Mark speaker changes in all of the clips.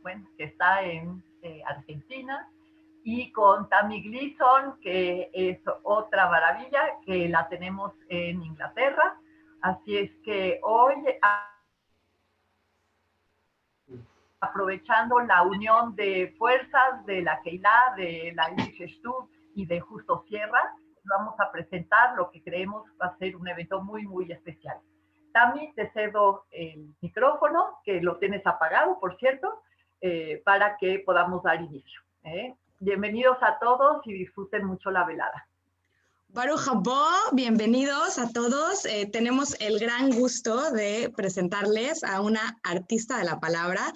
Speaker 1: bueno, que está en Argentina, y con Tammy Gleason, que es otra maravilla, que la tenemos en Inglaterra. Así es que hoy, aprovechando la unión de fuerzas de la Keilah, de la Yiddish Stub y de Justo Sierra, vamos a presentar lo que creemos va a ser un evento muy, muy especial. Tammy, te cedo el micrófono, que lo tienes apagado, por cierto, para que podamos dar inicio. Bienvenidos a todos y disfruten mucho la velada.
Speaker 2: Baruch haba, bienvenidos a todos. Tenemos el gran gusto de presentarles a una artista de la palabra.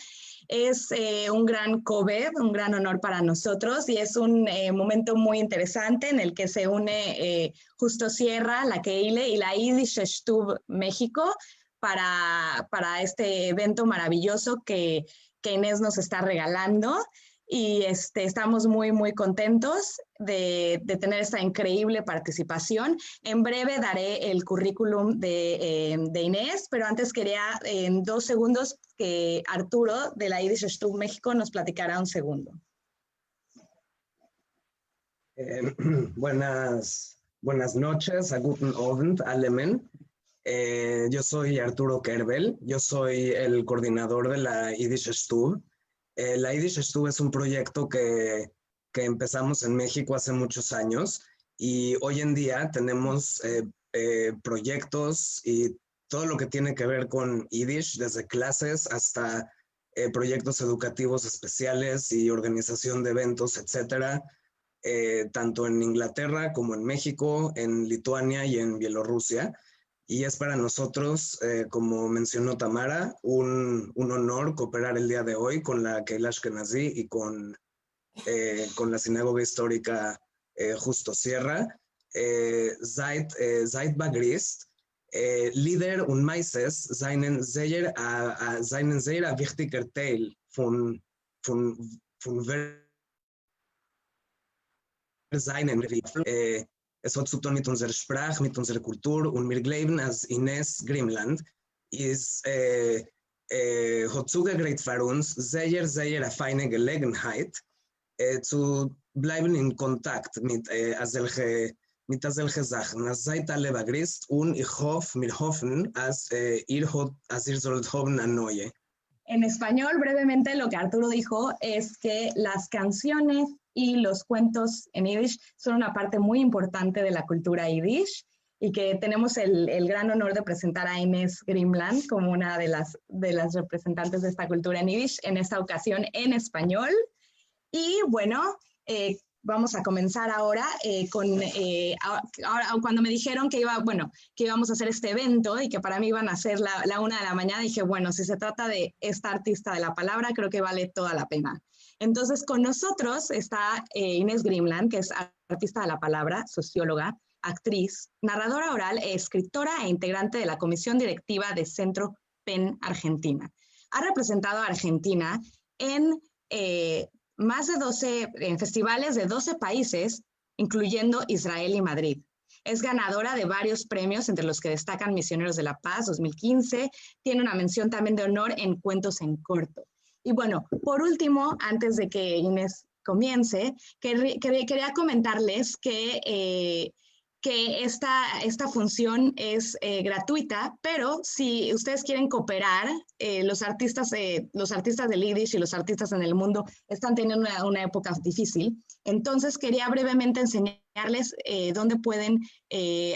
Speaker 2: Es un gran kobed, un gran honor para nosotros, y es un momento muy interesante en el que se une Justo Sierra, la Keile y la Yiddish Stub México para este evento maravilloso que Inés nos está regalando. Y estamos muy, muy contentos de tener esta increíble participación. En breve daré el currículum de Inés, pero antes quería en 2 segundos que Arturo de la Yiddish Stub México nos platicara un segundo.
Speaker 3: Buenas noches, a guten Abend, allemen. Yo soy Arturo Kerbel, yo soy el coordinador de la Yiddish Stub. La Yiddish Stub es un proyecto que empezamos en México hace muchos años, y hoy en día tenemos proyectos y todo lo que tiene que ver con Yiddish, desde clases hasta proyectos educativos especiales y organización de eventos, etcétera, tanto en Inglaterra como en México, en Lituania y en Bielorrusia. Y es para nosotros, como mencionó Tamara, un honor cooperar el día de hoy con la Keilah Ashkenazí y con la Sinagoga Histórica Justo Sierra. Seit Bagrist, Lieder und Meises seinen sehr wichtiger Teil von seinen es hat zu tun mit unserer Sprache, mit unserer Kultur, und wir glauben, als Inés Grimland hat zugegräht für uns sehr, sehr eine feine Gelegenheit, zu bleiben in Kontakt mit solchen Sachen. Als seid alle begrüßt, und wir hoffen, als ihr sollt haben eine neue.
Speaker 2: En español, brevemente, lo que Arturo dijo es que las canciones y los cuentos en Yiddish son una parte muy importante de la cultura Yiddish, y que tenemos el gran honor de presentar a Inés Grimland como una de las representantes de esta cultura en Yiddish, en esta ocasión en español. Y bueno, vamos a comenzar ahora cuando me dijeron que íbamos a hacer este evento y que para mí iban a ser la 1 de la mañana, dije, bueno, si se trata de esta artista de la palabra, creo que vale toda la pena. Entonces, con nosotros está Inés Grimland, que es artista de la palabra, socióloga, actriz, narradora oral, escritora e integrante de la comisión directiva de Centro PEN Argentina. Ha representado a Argentina en más de 12 festivales de 12 países, incluyendo Israel y Madrid. Es ganadora de varios premios, entre los que destacan Misioneros de la Paz 2015. Tiene una mención también de honor en Cuentos en Corto. Y bueno, por último, antes de que Inés comience, quería comentarles que esta función es gratuita, pero si ustedes quieren cooperar, los artistas del Yiddish y los artistas en el mundo están teniendo una época difícil. Entonces quería brevemente enseñarles dónde pueden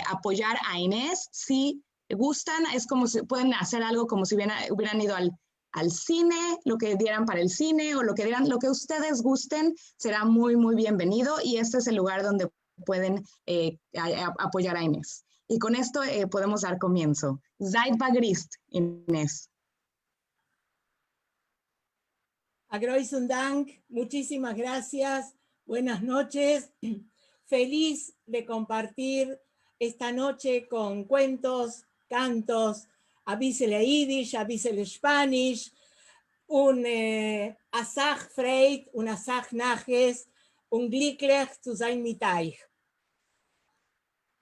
Speaker 2: apoyar a Inés. Si gustan, es como si pueden hacer algo como si hubieran ido al cine, lo que dieran para el cine, o lo que dieran, lo que ustedes gusten, será muy, muy bienvenido, y este es el lugar donde pueden apoyar a Inés. Y con esto podemos dar comienzo. Seid begrüßt, Inés.
Speaker 4: A großen Dank, muchísimas gracias, buenas noches. Feliz de compartir esta noche con cuentos, cantos, a bisschen Yiddish, a bisschen Spanish, un Asach Freit, un Asach Naches, un glücklich zu sein mit euch.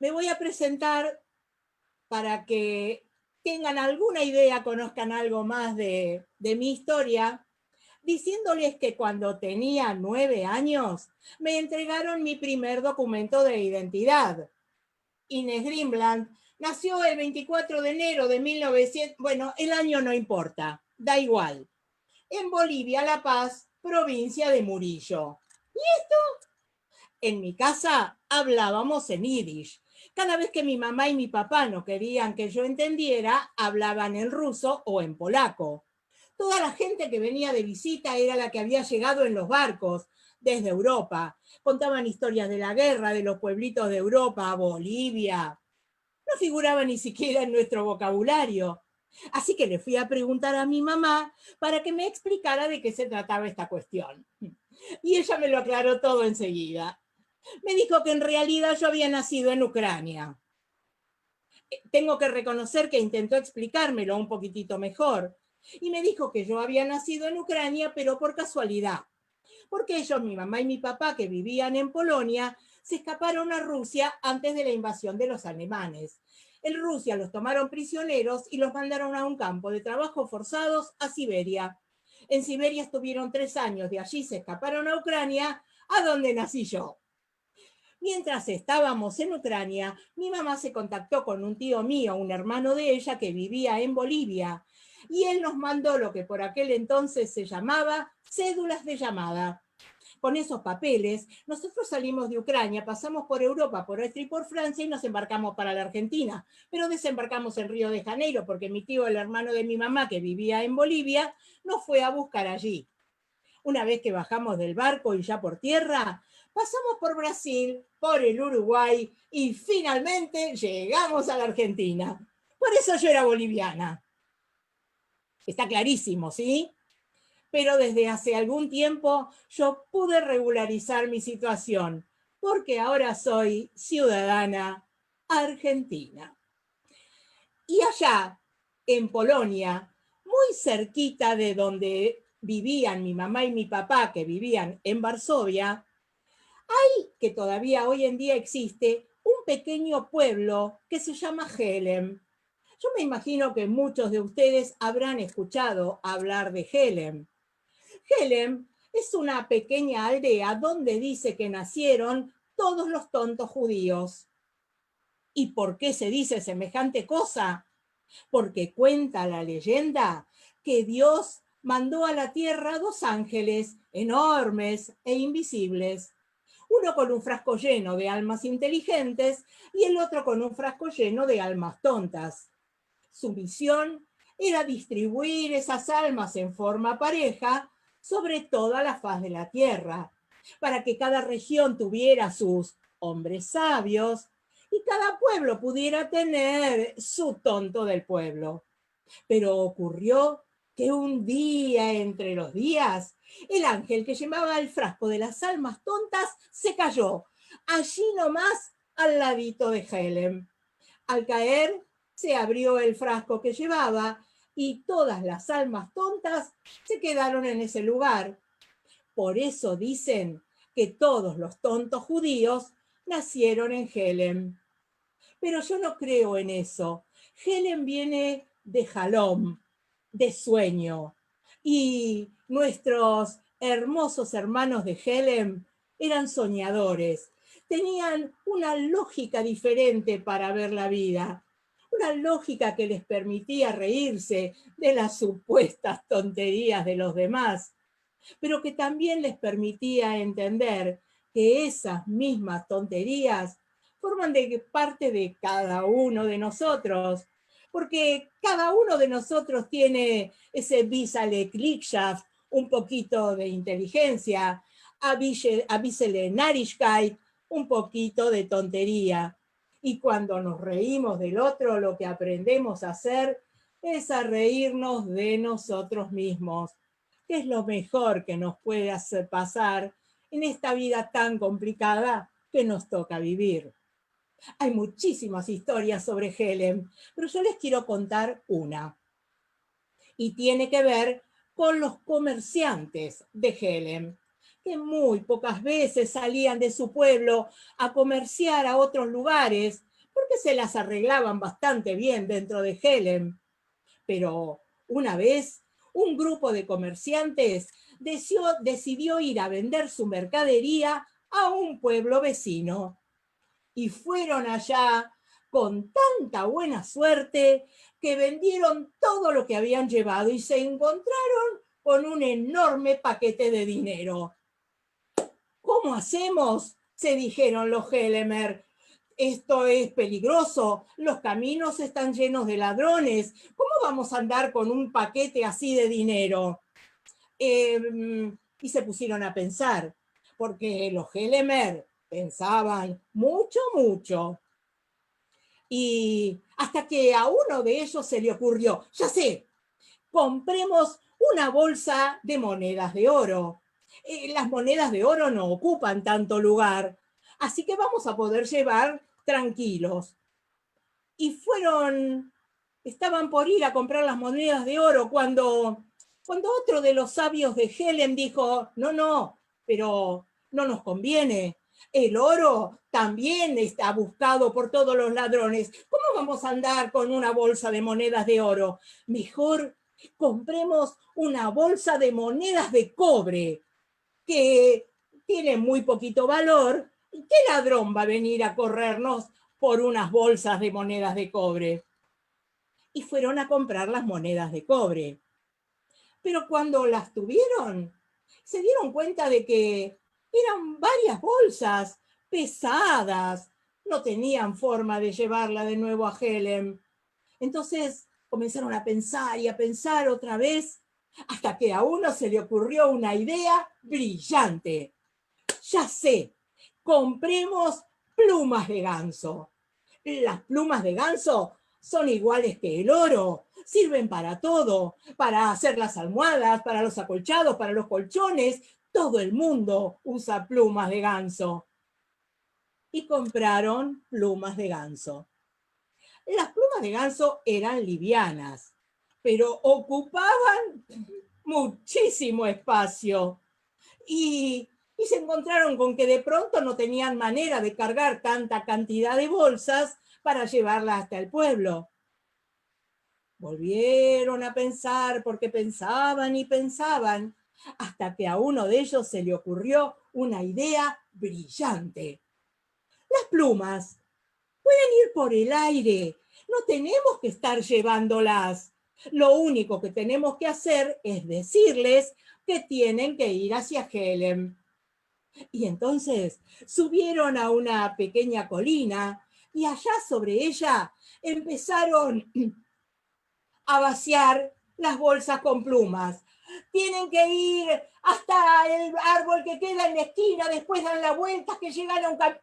Speaker 4: Me voy a presentar para que tengan alguna idea, conozcan algo más de mi historia. diciéndoles que cuando tenía 9 años me entregaron mi primer documento de identidad. Inés Greenblatt nació el 24 de enero de 1900, bueno, el año no importa, da igual, en Bolivia, La Paz, provincia de Murillo. ¿Y esto? En mi casa hablábamos en yiddish. Cada vez que mi mamá y mi papá no querían que yo entendiera, hablaban en ruso o en polaco. Toda la gente que venía de visita era la que había llegado en los barcos desde Europa. Contaban historias de la guerra, de los pueblitos de Europa, Bolivia. No figuraba ni siquiera en nuestro vocabulario. Así que le fui a preguntar a mi mamá para que me explicara de qué se trataba esta cuestión. Y ella me lo aclaró todo enseguida. Me dijo que en realidad yo había nacido en Ucrania. Tengo que reconocer que intentó explicármelo un poquitito mejor. Y me dijo que yo había nacido en Ucrania, pero por casualidad. Porque ellos, mi mamá y mi papá, que vivían en Polonia, se escaparon a Rusia antes de la invasión de los alemanes. En Rusia los tomaron prisioneros y los mandaron a un campo de trabajo forzados a Siberia. En Siberia estuvieron 3 años, de allí se escaparon a Ucrania, a donde nací yo. Mientras estábamos en Ucrania, mi mamá se contactó con un tío mío, un hermano de ella que vivía en Bolivia, y él nos mandó lo que por aquel entonces se llamaba cédulas de llamada. Con esos papeles, nosotros salimos de Ucrania, pasamos por Europa, por Austria y por Francia y nos embarcamos para la Argentina. Pero desembarcamos en Río de Janeiro porque mi tío, el hermano de mi mamá que vivía en Bolivia, nos fue a buscar allí. Una vez que bajamos del barco y ya por tierra, pasamos por Brasil, por el Uruguay y finalmente llegamos a la Argentina. Por eso yo era boliviana. Está clarísimo, ¿sí? Pero desde hace algún tiempo yo pude regularizar mi situación, porque ahora soy ciudadana argentina. Y allá, en Polonia, muy cerquita de donde vivían mi mamá y mi papá, que vivían en Varsovia, hay, que todavía hoy en día existe, un pequeño pueblo que se llama Helen. Yo me imagino que muchos de ustedes habrán escuchado hablar de Helen. Helen es una pequeña aldea donde dice que nacieron todos los tontos judíos. ¿Y por qué se dice semejante cosa? Porque cuenta la leyenda que Dios mandó a la tierra 2 ángeles enormes e invisibles, uno con un frasco lleno de almas inteligentes y el otro con un frasco lleno de almas tontas. Su misión era distribuir esas almas en forma pareja sobre toda la faz de la tierra, para que cada región tuviera sus hombres sabios y cada pueblo pudiera tener su tonto del pueblo. Pero ocurrió que un día entre los días, el ángel que llevaba el frasco de las almas tontas se cayó, allí nomás al ladito de Helen. Al caer, se abrió el frasco que llevaba y todas las almas tontas se quedaron en ese lugar. Por eso dicen que todos los tontos judíos nacieron en Helen. Pero yo no creo en eso. Helen viene de Halom, de sueño. Y nuestros hermosos hermanos de Helen eran soñadores. Tenían una lógica diferente para ver la vida. Una lógica que les permitía reírse de las supuestas tonterías de los demás, pero que también les permitía entender que esas mismas tonterías forman parte de cada uno de nosotros, porque cada uno de nosotros tiene ese Bisale-Klickschaft, un poquito de inteligencia, a Bisele Narishkeit, un poquito de tontería. Y cuando nos reímos del otro, lo que aprendemos a hacer es a reírnos de nosotros mismos, que es lo mejor que nos puede hacer pasar en esta vida tan complicada que nos toca vivir. Hay muchísimas historias sobre Helen, pero yo les quiero contar una. Y tiene que ver con los comerciantes de Helen, que muy pocas veces salían de su pueblo a comerciar a otros lugares, porque se las arreglaban bastante bien dentro de Helen. Pero una vez, un grupo de comerciantes decidió ir a vender su mercadería a un pueblo vecino. Y fueron allá con tanta buena suerte que vendieron todo lo que habían llevado y se encontraron con un enorme paquete de dinero. ¿Cómo hacemos?, se dijeron los Hellemer. Esto es peligroso, los caminos están llenos de ladrones. ¿Cómo vamos a andar con un paquete así de dinero? Y se pusieron a pensar, porque los Hellemer pensaban mucho, mucho. Y hasta que a uno de ellos se le ocurrió, ya sé, compremos una bolsa de monedas de oro. Las monedas de oro no ocupan tanto lugar, así que vamos a poder llevar tranquilos. Y estaban por ir a comprar las monedas de oro cuando otro de los sabios de Helen dijo, no, pero no nos conviene. El oro también está buscado por todos los ladrones. ¿Cómo vamos a andar con una bolsa de monedas de oro? Mejor compremos una bolsa de monedas de cobre, que tiene muy poquito valor. ¿Qué ladrón va a venir a corrernos por unas bolsas de monedas de cobre? Y fueron a comprar las monedas de cobre. Pero cuando las tuvieron, se dieron cuenta de que eran varias bolsas pesadas, no tenían forma de llevarla de nuevo a Helem. Entonces comenzaron a pensar y a pensar otra vez, hasta que a uno se le ocurrió una idea brillante. Ya sé, compremos plumas de ganso. Las plumas de ganso son iguales que el oro, sirven para todo, para hacer las almohadas, para los acolchados, para los colchones. Todo el mundo usa plumas de ganso. Y compraron plumas de ganso. Las plumas de ganso eran livianas, pero ocupaban muchísimo espacio. Y se encontraron con que de pronto no tenían manera de cargar tanta cantidad de bolsas para llevarlas hasta el pueblo. Volvieron a pensar porque pensaban y pensaban, hasta que a uno de ellos se le ocurrió una idea brillante. Las plumas pueden ir por el aire, no tenemos que estar llevándolas. Lo único que tenemos que hacer es decirles que tienen que ir hacia Helem. Y entonces subieron a una pequeña colina y allá sobre ella empezaron a vaciar las bolsas con plumas. Tienen que ir hasta el árbol que queda en la esquina, después dan la vuelta que llegan a un camino.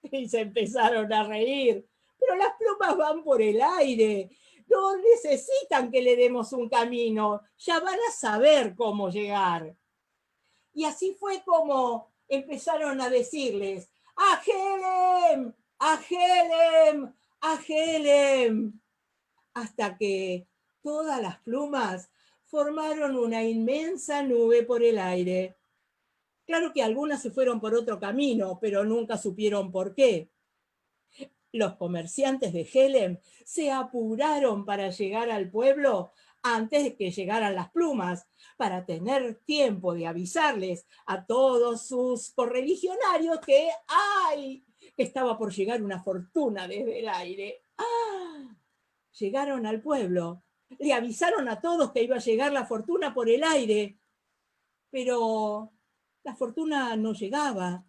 Speaker 4: Y se empezaron a reír. Pero las plumas van por el aire. No necesitan que le demos un camino. Ya van a saber cómo llegar. Y así fue como empezaron a decirles, ¡a Helem! ¡a Helem! ¡a Helem! Hasta que todas las plumas formaron una inmensa nube por el aire. Claro que algunas se fueron por otro camino, pero nunca supieron por qué. Los comerciantes de Helem se apuraron para llegar al pueblo antes de que llegaran las plumas, para tener tiempo de avisarles a todos sus correligionarios que estaba por llegar una fortuna desde el aire. Llegaron al pueblo, le avisaron a todos que iba a llegar la fortuna por el aire, pero la fortuna no llegaba.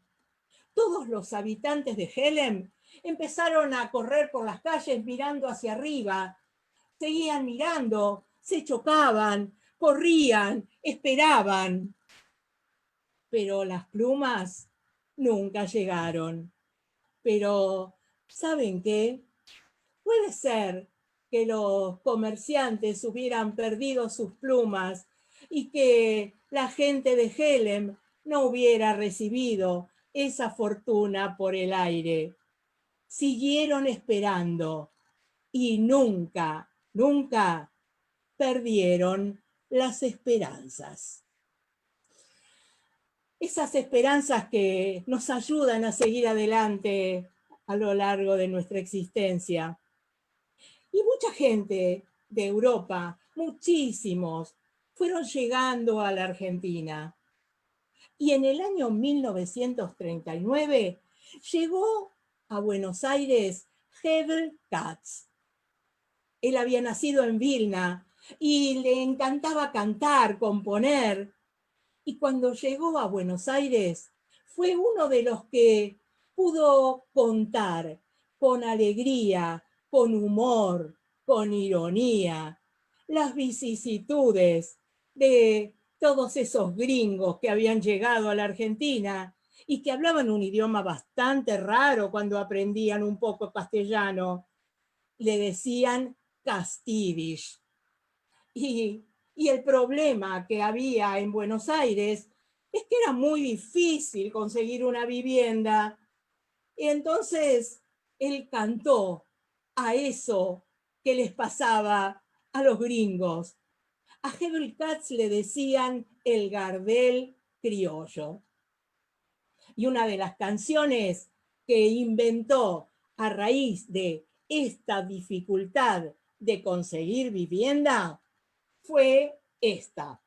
Speaker 4: Todos los habitantes de Helem empezaron a correr por las calles mirando hacia arriba. Seguían mirando, se chocaban, corrían, esperaban. Pero las plumas nunca llegaron. Pero, ¿saben qué? Puede ser que los comerciantes hubieran perdido sus plumas y que la gente de Helem no hubiera recibido esa fortuna por el aire. Siguieron esperando y nunca perdieron las esperanzas. Esas esperanzas que nos ayudan a seguir adelante a lo largo de nuestra existencia. Y mucha gente de Europa, muchísimos, fueron llegando a la Argentina. Y en el año 1939 llegó a Buenos Aires Hebel Katz. Él había nacido en Vilna y le encantaba cantar, componer. Y cuando llegó a Buenos Aires, fue uno de los que pudo contar con alegría, con humor, con ironía, las vicisitudes de todos esos gringos que habían llegado a la Argentina y que hablaban un idioma bastante raro cuando aprendían un poco castellano. Le decían Castidish. Y el problema que había en Buenos Aires es que era muy difícil conseguir una vivienda. Y entonces él cantó a eso que les pasaba a los gringos. A Hebel Katz le decían el Gardel criollo. Y una de las canciones que inventó a raíz de esta dificultad de conseguir vivienda fue esta.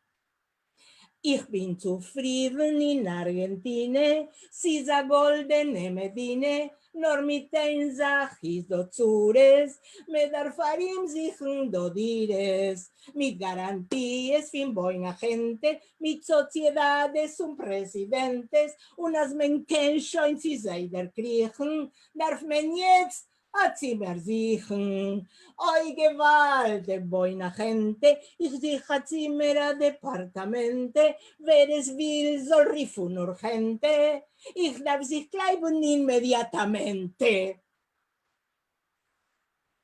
Speaker 4: Ich bin zufrieden in Argentine, sisa goldene Medine, nor mit ein Sachis do Zures, mit Arfarim sichern do Dires, mit Garanties fin buena gente, mit Sociedades und Presidentes, unas Menkenschein sie seider kriechen, darf man jetzt a Zimmer sichen. Oi Gewalt, buena gente, ich dich a Zimmer a Departamente, wer es will, soll rifun urgente, ich darf sich bleiben inmediatamente.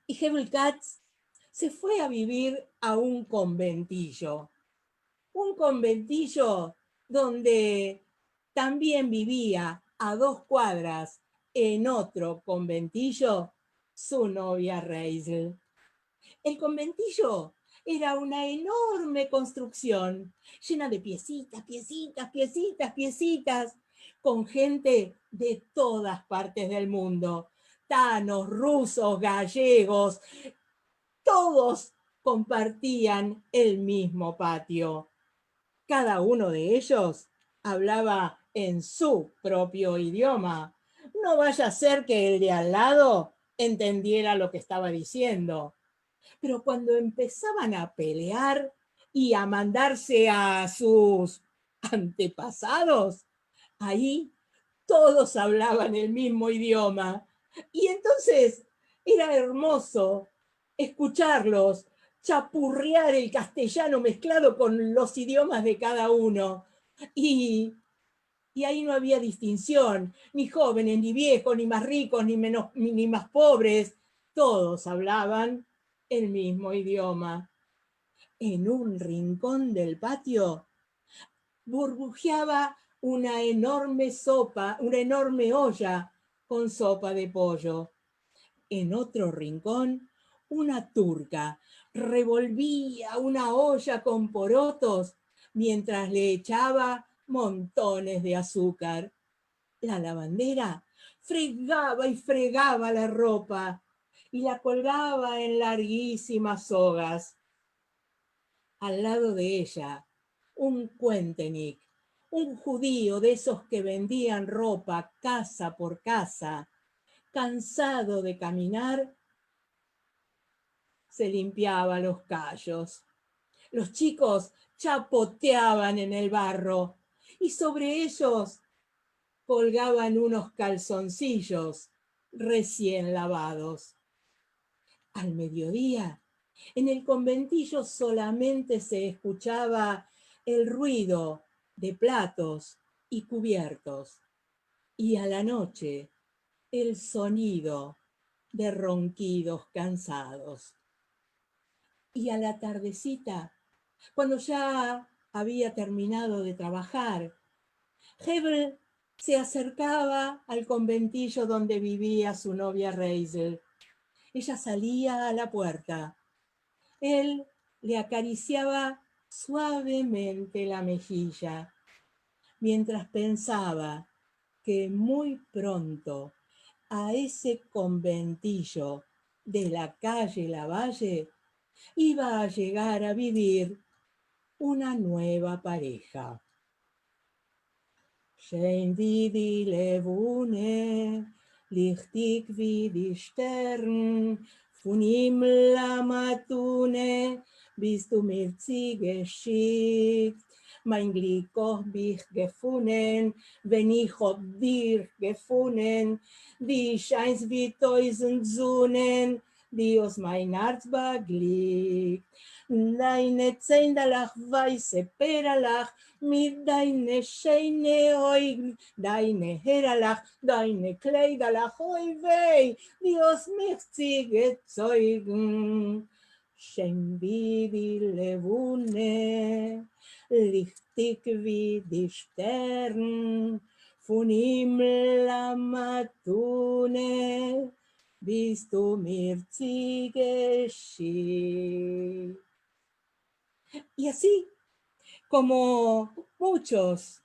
Speaker 4: Y Hebel Katz se fue a vivir a un conventillo donde también vivía a 2 cuadras en otro conventillo su novia Reisel. El conventillo era una enorme construcción llena de piecitas, con gente de todas partes del mundo, tanos, rusos, gallegos, todos compartían el mismo patio. Cada uno de ellos hablaba en su propio idioma. No vaya a ser que el de al lado entendiera lo que estaba diciendo. Pero cuando empezaban a pelear y a mandarse a sus antepasados, ahí todos hablaban el mismo idioma. Y entonces era hermoso escucharlos chapurrear el castellano mezclado con los idiomas de cada uno. Y ahí no había distinción, ni jóvenes, ni viejos, ni más ricos, ni más pobres. Todos hablaban el mismo idioma. En un rincón del patio burbujeaba una enorme olla con sopa de pollo. En otro rincón, una turca revolvía una olla con porotos mientras le echaba montones de azúcar. La lavandera fregaba y fregaba la ropa y la colgaba en larguísimas sogas. Al lado de ella, un cuentenik, un judío de esos que vendían ropa casa por casa, cansado de caminar, se limpiaba los callos. Los chicos chapoteaban en el barro y sobre ellos colgaban unos calzoncillos recién lavados. Al mediodía, en el conventillo solamente se escuchaba el ruido de platos y cubiertos, y a la noche el sonido de ronquidos cansados. Y a la tardecita, cuando ya había terminado de trabajar, Hebel se acercaba al conventillo donde vivía su novia Reisel. Ella salía a la puerta. Él le acariciaba suavemente la mejilla, mientras pensaba que muy pronto a ese conventillo de la calle Lavalle iba a llegar a vivir una nueva pareja. Schein wie die Levune, lichtig wie die Stern, von Himmel am Atune, bist du mir geschickt. Mein Glück hab ich gefunden, wenn ich hab dir gefunden, die scheinst wie 1000 Sonnen, die aus mein Herz beglückt. Deine Zähndalach, weiße Peralach, mit deine schöne Augen, deine Herrlach, deine Kleiderlach, oi weh, die aus mich gezeugen. Schön wie die Levune, lichtig wie die Sterne, von Himmel am Atune, bist du mir geschickt. Y así, como muchos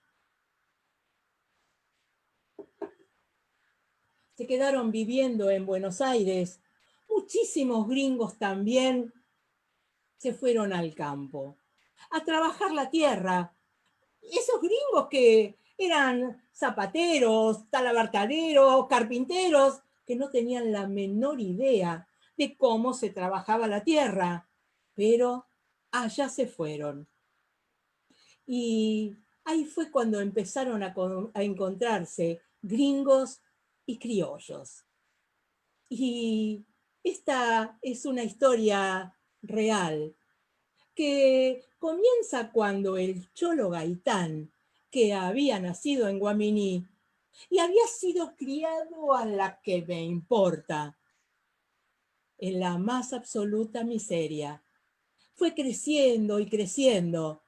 Speaker 4: se quedaron viviendo en Buenos Aires, muchísimos gringos también se fueron al campo a trabajar la tierra. Esos gringos que eran zapateros, talabartaderos, carpinteros, que no tenían la menor idea de cómo se trabajaba la tierra, pero allá se fueron. Y ahí fue cuando empezaron a encontrarse gringos y criollos. Y esta es una historia real que comienza cuando el Cholo Gaitán, que había nacido en Guaminí y había sido criado a la que me importa, en la más absoluta miseria, fue creciendo y creciendo,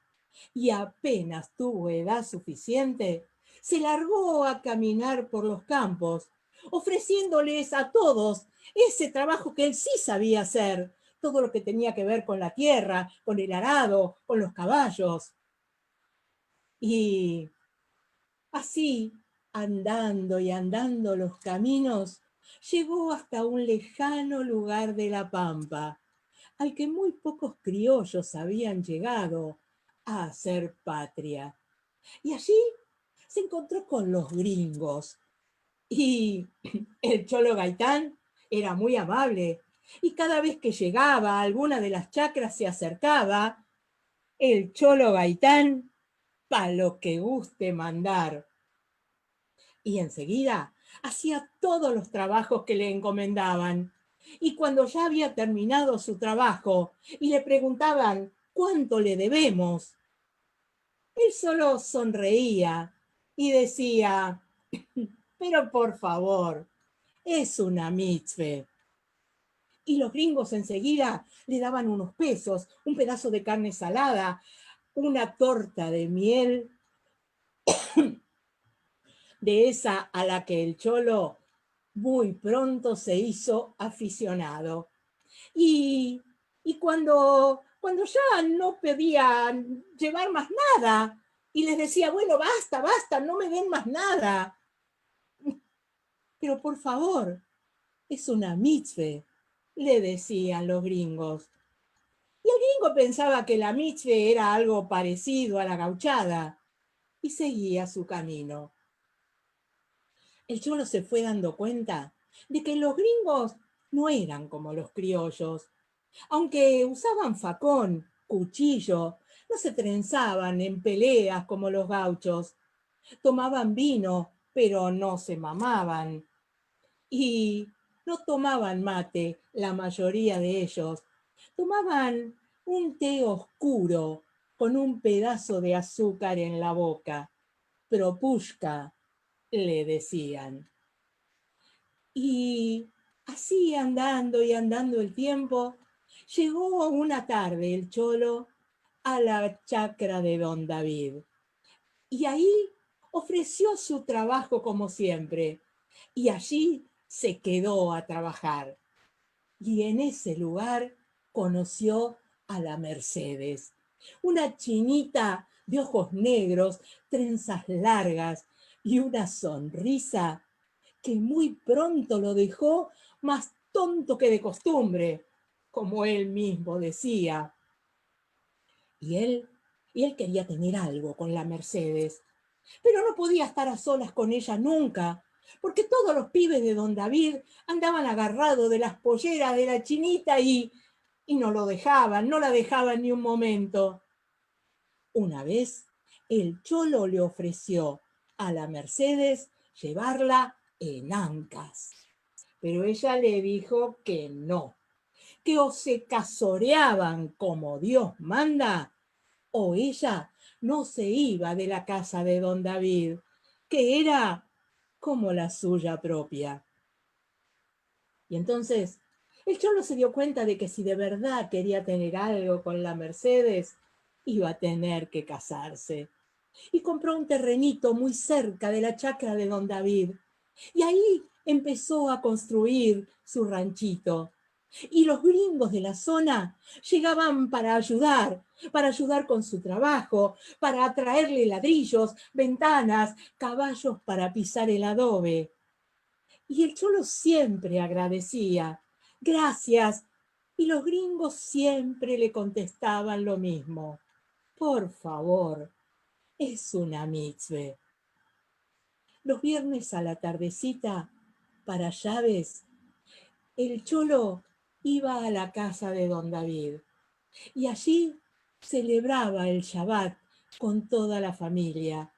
Speaker 4: y apenas tuvo edad suficiente, se largó a caminar por los campos, ofreciéndoles a todos ese trabajo que él sí sabía hacer, todo lo que tenía que ver con la tierra, con el arado, con los caballos. Y así, andando y andando los caminos, llegó hasta un lejano lugar de la pampa, al que muy pocos criollos habían llegado a hacer patria. Y allí se encontró con los gringos. Y el Cholo Gaitán era muy amable. Y cada vez que llegaba a alguna de las chacras se acercaba, el Cholo Gaitán, pa' lo que guste mandar. Y enseguida hacía todos los trabajos que le encomendaban. Y cuando ya había terminado su trabajo y le preguntaban cuánto le debemos, él solo sonreía y decía, pero por favor, es una mitzvah. Y los gringos enseguida le daban unos pesos, un pedazo de carne salada, una torta de miel, de esa a la que el Cholo muy pronto se hizo aficionado. Y cuando ya no podía llevar más nada, y les decía, bueno, basta, basta, no me den más nada. Pero por favor, es una mitzvah, le decían los gringos. Y el gringo pensaba que la mitzvah era algo parecido a la gauchada, y seguía su camino. El Cholo se fue dando cuenta de que los gringos no eran como los criollos. Aunque usaban facón, cuchillo, no se trenzaban en peleas como los gauchos. Tomaban vino, pero no se mamaban. Y no tomaban mate, la mayoría de ellos. Tomaban un té oscuro con un pedazo de azúcar en la boca. Propushka, le decían. Y así andando y andando el tiempo, llegó una tarde el Cholo a la chacra de don David. Y ahí ofreció su trabajo como siempre. Y allí se quedó a trabajar. Y en ese lugar conoció a la Mercedes, una chinita de ojos negros, trenzas largas y una sonrisa que muy pronto lo dejó más tonto que de costumbre, como él mismo decía. Y él y él quería tener algo con la Mercedes, pero no podía estar a solas con ella nunca, porque todos los pibes de don David andaban agarrados de las polleras de la chinita y no lo dejaban, no la dejaban ni un momento. Una vez, el cholo le ofreció a la Mercedes llevarla en ancas, pero ella le dijo que no, que o se casoreaban como Dios manda, o ella no se iba de la casa de don David, que era como la suya propia. Y entonces el cholo se dio cuenta de que si de verdad quería tener algo con la Mercedes, iba a tener que casarse. Y compró un terrenito muy cerca de la chacra de don David. Y ahí empezó a construir su ranchito. Y los gringos de la zona llegaban para ayudar con su trabajo, para traerle ladrillos, ventanas, caballos para pisar el adobe. Y el cholo siempre agradecía, gracias, y los gringos siempre le contestaban lo mismo, por favor, es una mitzvah. Los viernes a la tardecita, para llaves, el cholo iba a la casa de don David y allí celebraba el Shabbat con toda la familia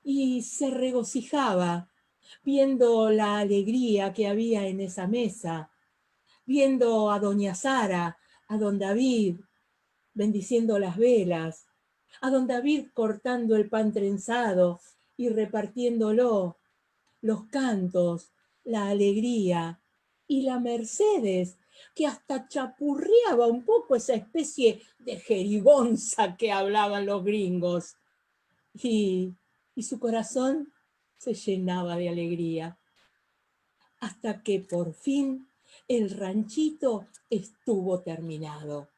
Speaker 4: y se regocijaba viendo la alegría que había en esa mesa, viendo a doña Sara, a don David bendiciendo las velas, a don David cortando el pan trenzado y repartiéndolo, los cantos, la alegría y la Mercedes, que hasta chapurreaba un poco esa especie de jerigonza que hablaban los gringos. Y su corazón se llenaba de alegría, hasta que por fin el ranchito estuvo terminado.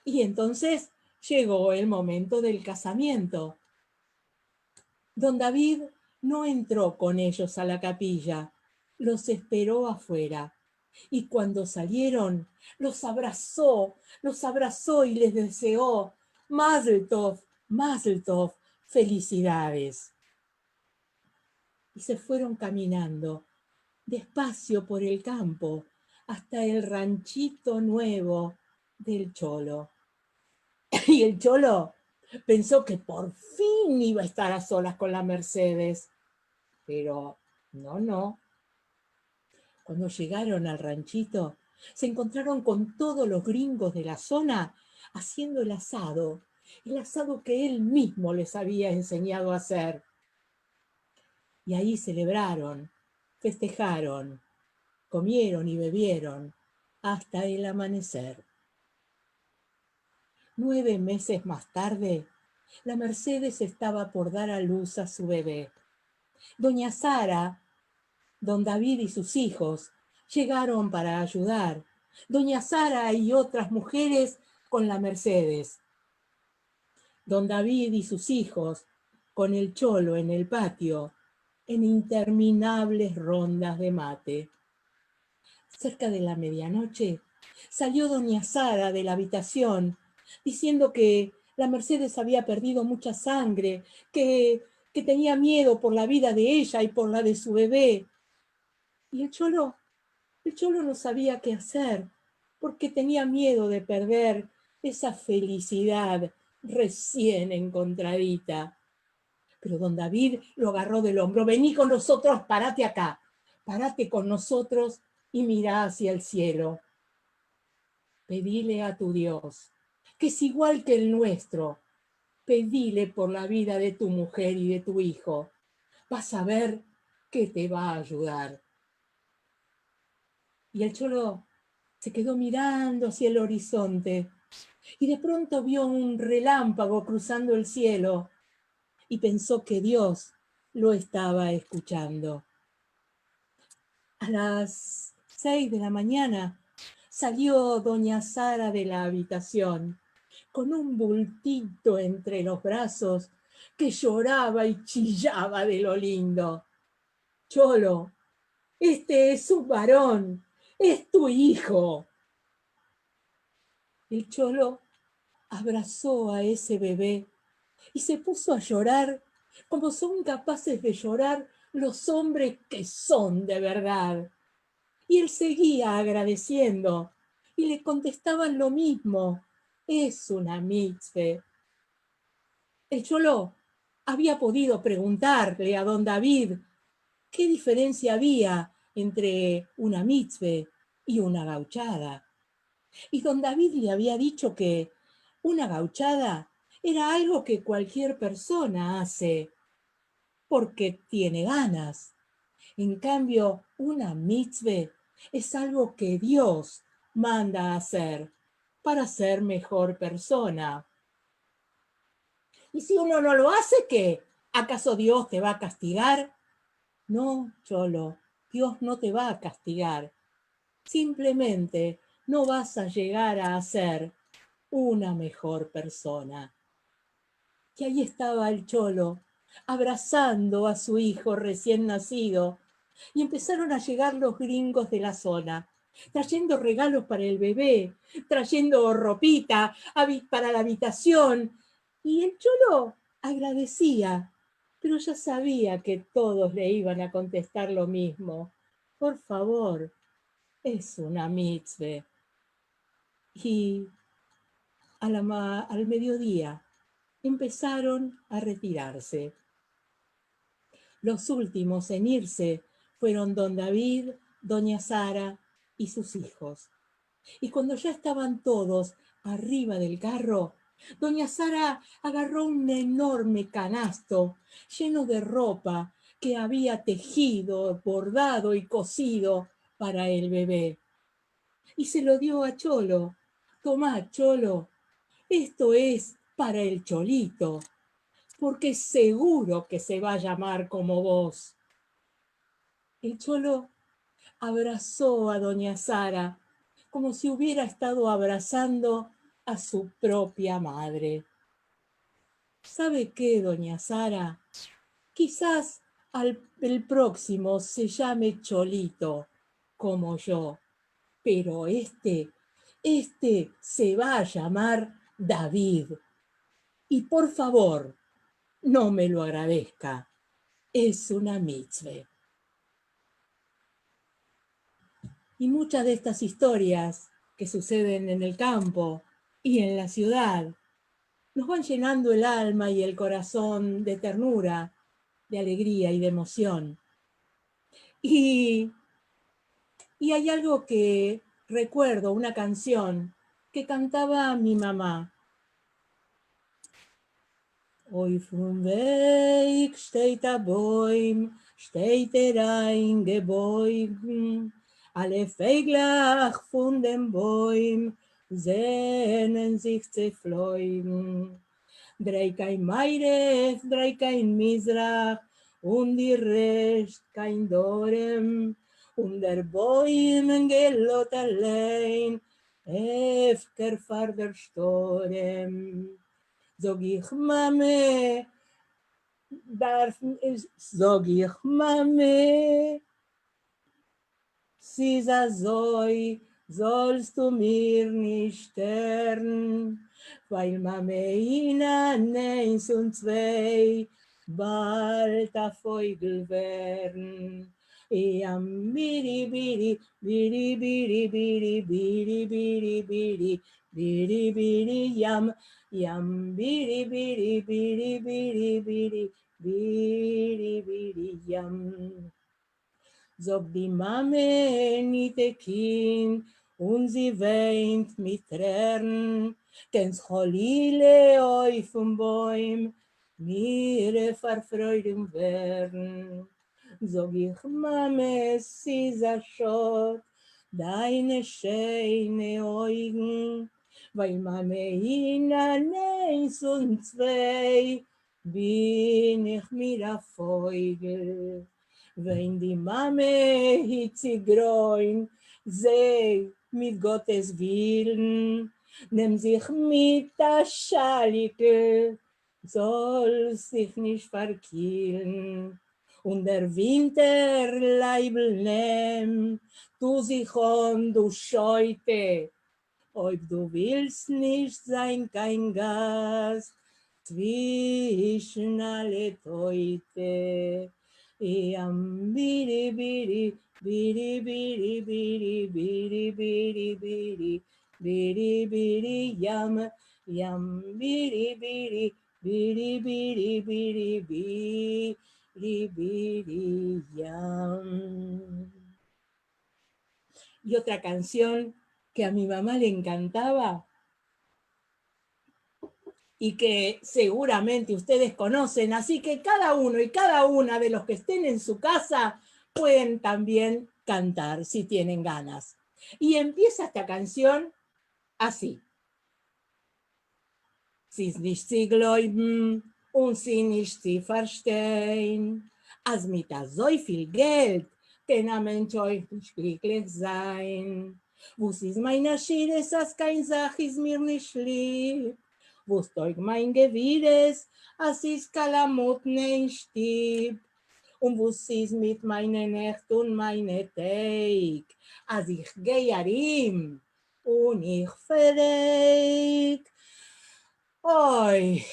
Speaker 4: Y entonces llegó el momento del casamiento. Don David no entró con ellos a la capilla, los esperó afuera. Y cuando salieron, los abrazó y les deseó Mazel Tov, felicidades. Y se fueron caminando despacio por el campo hasta el ranchito nuevo del cholo. Y el cholo pensó que por fin iba a estar a solas con la Mercedes, pero no. Cuando llegaron al ranchito, se encontraron con todos los gringos de la zona haciendo el asado que él mismo les había enseñado a hacer. Y ahí celebraron, festejaron, comieron y bebieron hasta el amanecer. 9 meses más tarde, la Mercedes estaba por dar a luz a su bebé. Doña Sara, don David y sus hijos llegaron para ayudar. Doña Sara y otras mujeres con la Mercedes. Don David y sus hijos con el cholo en el patio, en interminables rondas de mate. Cerca de la medianoche, salió doña Sara de la habitación diciendo que la Mercedes había perdido mucha sangre, que tenía miedo por la vida de ella y por la de su bebé. Y el cholo no sabía qué hacer, porque tenía miedo de perder esa felicidad recién encontradita. Pero don David lo agarró del hombro. Vení con nosotros, parate acá, parate con nosotros y mirá hacia el cielo. Pedile a tu Dios, que es igual que el nuestro. Pedile por la vida de tu mujer y de tu hijo. Vas a ver que te va a ayudar. Y el cholo se quedó mirando hacia el horizonte y de pronto vio un relámpago cruzando el cielo y pensó que Dios lo estaba escuchando. A las 6 de la mañana salió doña Sara de la habitación con un bultito entre los brazos que lloraba y chillaba de lo lindo. Cholo, este es un varón, es tu hijo. El cholo abrazó a ese bebé y se puso a llorar como son capaces de llorar los hombres que son de verdad. Y él seguía agradeciendo y le contestaban lo mismo. Es una mitzvah. El cholo había podido preguntarle a don David qué diferencia había entre una mitzvah y una gauchada. Y don David le había dicho que una gauchada era algo que cualquier persona hace porque tiene ganas. En cambio, una mitzvah es algo que Dios manda a hacer para ser mejor persona. Y si uno no lo hace, ¿qué? ¿Acaso Dios te va a castigar? No, cholo, Dios no te va a castigar. Simplemente no vas a llegar a ser una mejor persona. Y ahí estaba el cholo, abrazando a su hijo recién nacido, y empezaron a llegar los gringos de la zona, trayendo regalos para el bebé, trayendo ropita para la habitación, y el cholo agradecía, pero ya sabía que todos le iban a contestar lo mismo. Por favor, es una mitzvah. Y al mediodía empezaron a retirarse. Los últimos en irse fueron don David, doña Sara y sus hijos. Y cuando ya estaban todos arriba del carro, doña Sara agarró un enorme canasto lleno de ropa que había tejido, bordado y cosido para el bebé. Y se lo dio a Cholo. Tomá, Cholo, esto es para el Cholito, porque seguro que se va a llamar como vos. El Cholo abrazó a doña Sara como si hubiera estado abrazando a su propia madre. ¿Sabe qué, doña Sara? Quizás el próximo se llame Cholito, como yo, pero este se va a llamar David. Y por favor, no me lo agradezca. Es una mitzvah. Y muchas de estas historias que suceden en el campo y en la ciudad nos van llenando el alma y el corazón de ternura, de alegría y de emoción. Y hay algo que recuerdo, una canción que cantaba mi mamá. Auf dem Weg steht der Bäum, steht eingebeugt. Alle Vögel von dem Bäum sehnen sich zerflogen. Drei kein Meiref, drei kein Misrach, und die Rest kein Dorem. Und der Bäum gelot allein, efter vor der Storm. Sag ich Mame, sag ich Mame, Sisa Zoi, sollst du mir nicht sterben, weil Mame in 1 und 2 bald a Vogel werden. Yam biri biri biri biri biri biri biri biri biri biri yam yam biri biri biri biri biri biri biri yam. Sog die Mame nicht ein Kind und sie weint mit Tränen, kennst Cholile auf dem Bäum, mir verfreuden werden. Sog ich Mame, es ist ein Schott, deine schöne Augen, weil Mame in 1 und 2 bin ich mir ein Vogel. Wenn die Mame hitzig groin, sei mit Gottes Willen, nimm sich mit der Schalike, soll sich nicht verkehlen. Und der Winterleibel nimm, du sich du Scheute, ob du willst nicht sein kein Gast zwischen alle Teute. Yam biri biri biri biri biri biri biri biri biri biri yam yam biri biri biri biri biri biri biri yam. Y otra canción que a mi mamá le encantaba y que seguramente ustedes conocen, así que cada uno y cada una de los que estén en su casa pueden también cantar si tienen ganas. Y empieza esta canción así. Sie ist nicht sie gläuben und sie nicht sie verstehen, als mit so viel Geld kann ein Mensch euch nicht glücklich sein. Was ist meine Schieres, als kein Sach ist mir nicht lieb? Was teugt mein Gewirres, als ist Kalamot nicht stieb? Und was ist mit meiner Nacht und meiner Tag, als ich gehe arim und ich verreck? Oi,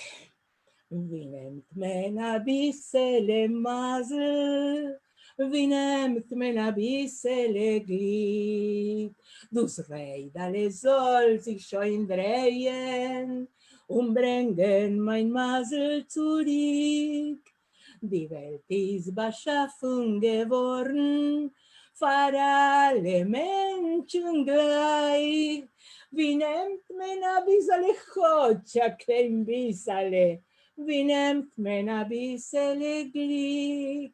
Speaker 4: wie nimmt man ein bisschen Masel, wie nimmt man ein bisschen Glück? Das Räderle soll sich schon drehen und bringen mein Masel zurück. Die Welt ist beschaffen geworden, für alle Menschen gleich. Wie nimmt man ein bisschen Hotscha, kein bisschen? Wie nimmt man ein bisschen Glück?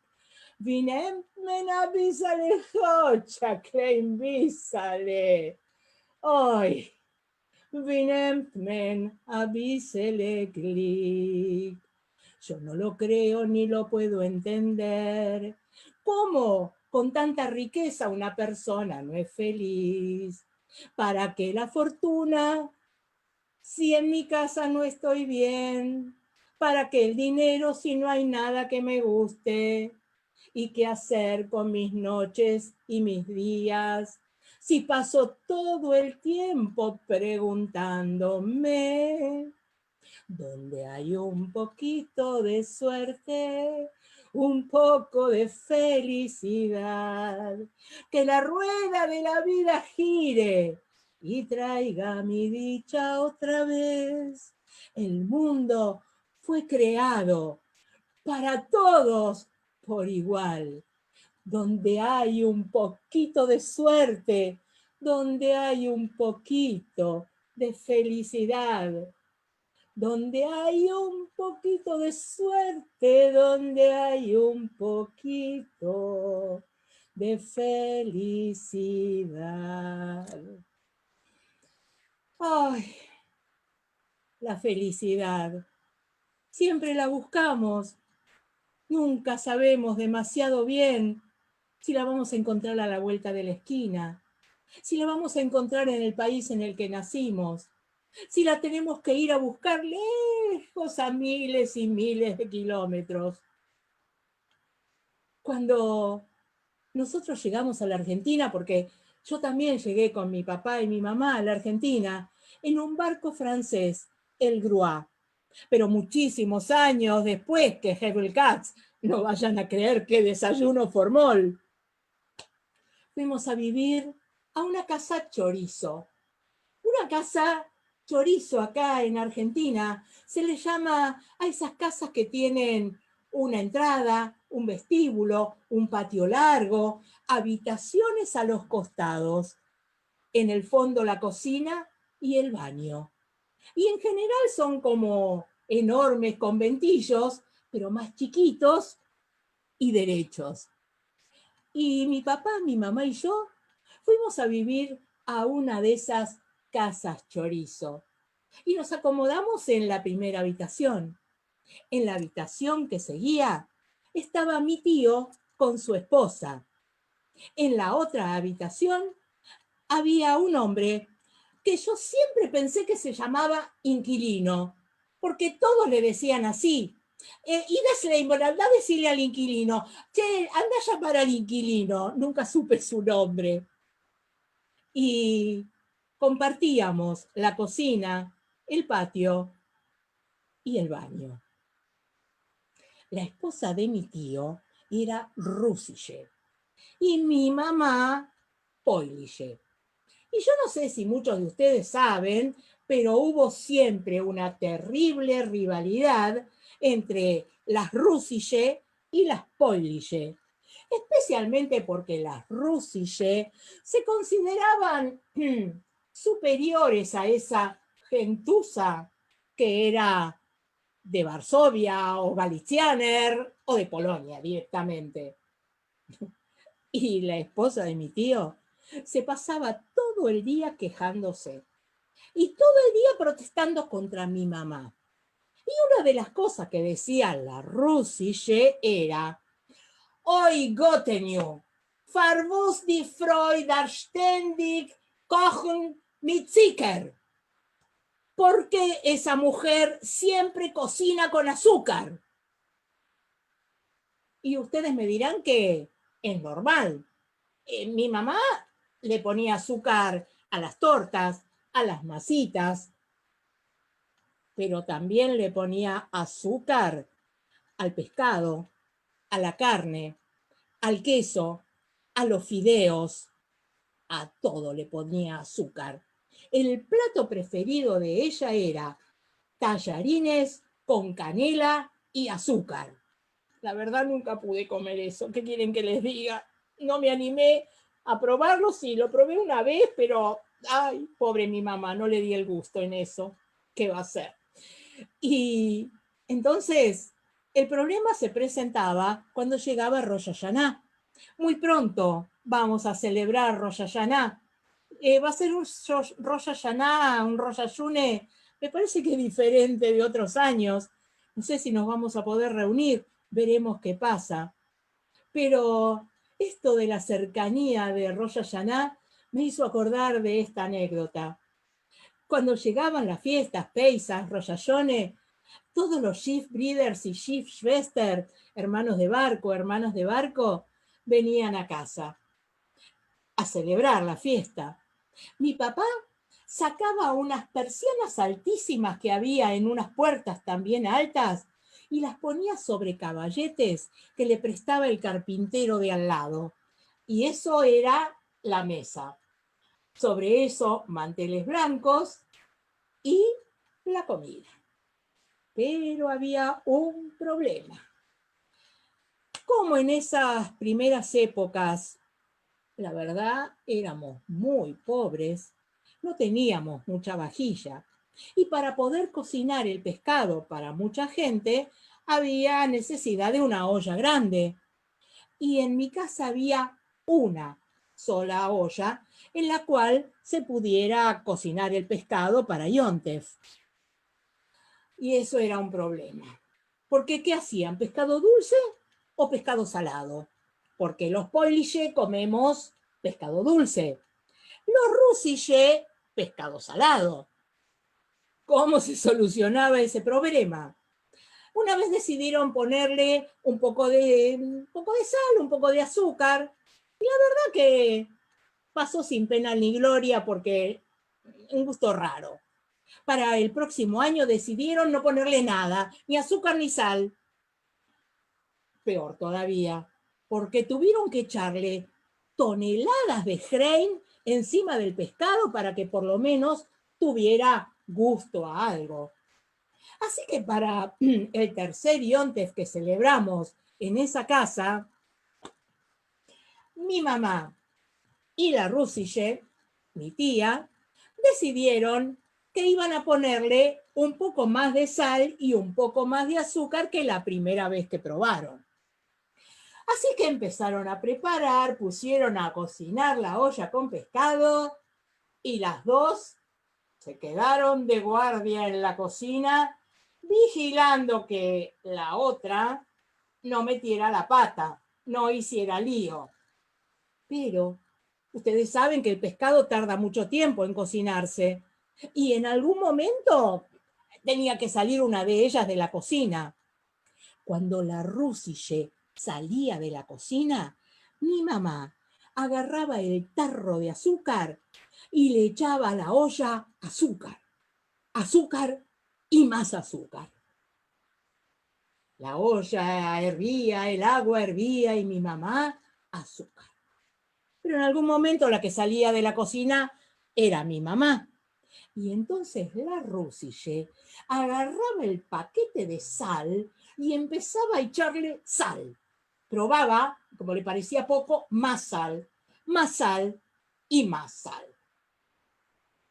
Speaker 4: Wie nimmt man ein bisschen Hotscha, kein bisschen? Oi, wie nimmt man ein bisschen Glück? Yo no lo creo ni lo puedo entender. ¿Cómo con tanta riqueza una persona no es feliz? ¿Para qué la fortuna si en mi casa no estoy bien? ¿Para qué el dinero si no hay nada que me guste? ¿Y qué hacer con mis noches y mis días si paso todo el tiempo preguntándome? Donde hay un poquito de suerte, un poco de felicidad, que la rueda de la vida gire y traiga mi dicha otra vez. El mundo fue creado para todos por igual. Donde hay un poquito de suerte, donde hay un poquito de felicidad, donde hay un poquito de suerte, donde hay un poquito de felicidad. Ay, la felicidad. Siempre la buscamos. Nunca sabemos demasiado bien si la vamos a encontrar a la vuelta de la esquina, si la vamos a encontrar en el país en el que nacimos, si la tenemos que ir a buscar lejos a miles y miles de kilómetros. Cuando nosotros llegamos a la Argentina, porque yo también llegué con mi papá y mi mamá a la Argentina, en un barco francés, el Groix, pero muchísimos años después que Hebel Katz, no vayan a creer que desayuno formol. Fuimos a vivir a una casa chorizo. Una casa chorizo acá en Argentina se le llama a esas casas que tienen una entrada, un vestíbulo, un patio largo, habitaciones a los costados, en el fondo la cocina y el baño. Y en general son como enormes conventillos, pero más chiquitos y derechos. Y mi papá, mi mamá y yo fuimos a vivir a una de esas casas chorizo. Y nos acomodamos en la primera habitación. En la habitación que seguía estaba mi tío con su esposa. En la otra habitación había un hombre que yo siempre pensé que se llamaba inquilino, porque todos le decían así. Anda a decirle al inquilino, che, anda a llamar al inquilino. Nunca supe su nombre. Y compartíamos la cocina, el patio y el baño. La esposa de mi tío era Russische y mi mamá Poilische. Y yo no sé si muchos de ustedes saben, pero hubo siempre una terrible rivalidad entre las Russische y las Poilische, especialmente porque las Russische se consideraban superiores a esa gentuza que era de Varsovia o Galicianer o de Polonia directamente. Y la esposa de mi tío se pasaba todo el día quejándose y todo el día protestando contra mi mamá. Y una de las cosas que decía la Russische era: Oi Gotenju, farvus die Freude ständig kochen mit Zucker. Porque esa mujer siempre cocina con azúcar. Y ustedes me dirán que es normal. Mi mamá le ponía azúcar a las tortas, a las masitas, pero también le ponía azúcar al pescado, a la carne, al queso, a los fideos, a todo le ponía azúcar. El plato preferido de ella era tallarines con canela y azúcar. La verdad nunca pude comer eso. ¿Qué quieren que les diga? No me animé a probarlo, sí, lo probé una vez, pero, ay, pobre mi mamá, no le di el gusto en eso. ¿Qué va a hacer? Y entonces, el problema se presentaba cuando llegaba Rosh Hashanah. Muy pronto vamos a celebrar Rosh Hashanah. Va a ser un Rosh Hashanah, un Rosh Hashune, me parece que es diferente de otros años. No sé si nos vamos a poder reunir, veremos qué pasa. Pero esto de la cercanía de Rosh Hashanah me hizo acordar de esta anécdota. Cuando llegaban las fiestas, Pesach, Rosh Hashanah, todos los Schiff Breeders y Schiff Schwester, hermanas de barco, venían a casa a celebrar la fiesta. Mi papá sacaba unas persianas altísimas que había en unas puertas también altas y las ponía sobre caballetes que le prestaba el carpintero de al lado. Y eso era la mesa. Sobre eso, manteles blancos y la comida. Pero había un problema. Como en esas primeras épocas, la verdad, éramos muy pobres, no teníamos mucha vajilla. Y para poder cocinar el pescado para mucha gente, había necesidad de una olla grande. Y en mi casa había una sola olla en la cual se pudiera cocinar el pescado para Yom Tov. Y eso era un problema. Porque ¿qué hacían? ¿Pescado dulce o pescado salado? Porque los Poilische comemos pescado dulce. Los Russische, pescado salado. ¿Cómo se solucionaba ese problema? Una vez decidieron ponerle un poco de sal, un poco de azúcar, y la verdad que pasó sin pena ni gloria porque un gusto raro. Para el próximo año decidieron no ponerle nada, ni azúcar ni sal. Peor todavía, porque tuvieron que echarle toneladas de Herein encima del pescado para que por lo menos tuviera gusto a algo. Así que para el tercer Yom Tov que celebramos en esa casa, mi mamá y la Russische, mi tía, decidieron que iban a ponerle un poco más de sal y un poco más de azúcar que la primera vez que probaron. Así que empezaron a preparar, pusieron a cocinar la olla con pescado y las dos se quedaron de guardia en la cocina vigilando que la otra no metiera la pata, no hiciera lío. Pero ustedes saben que el pescado tarda mucho tiempo en cocinarse y en algún momento tenía que salir una de ellas de la cocina. Cuando la Russische salía de la cocina, mi mamá agarraba el tarro de azúcar y le echaba a la olla azúcar, azúcar y más azúcar. La olla hervía, el agua hervía y mi mamá azúcar. Pero en algún momento la que salía de la cocina era mi mamá. Y entonces la Rusille agarraba el paquete de sal y empezaba a echarle sal. Probaba, como le parecía poco, más sal y más sal.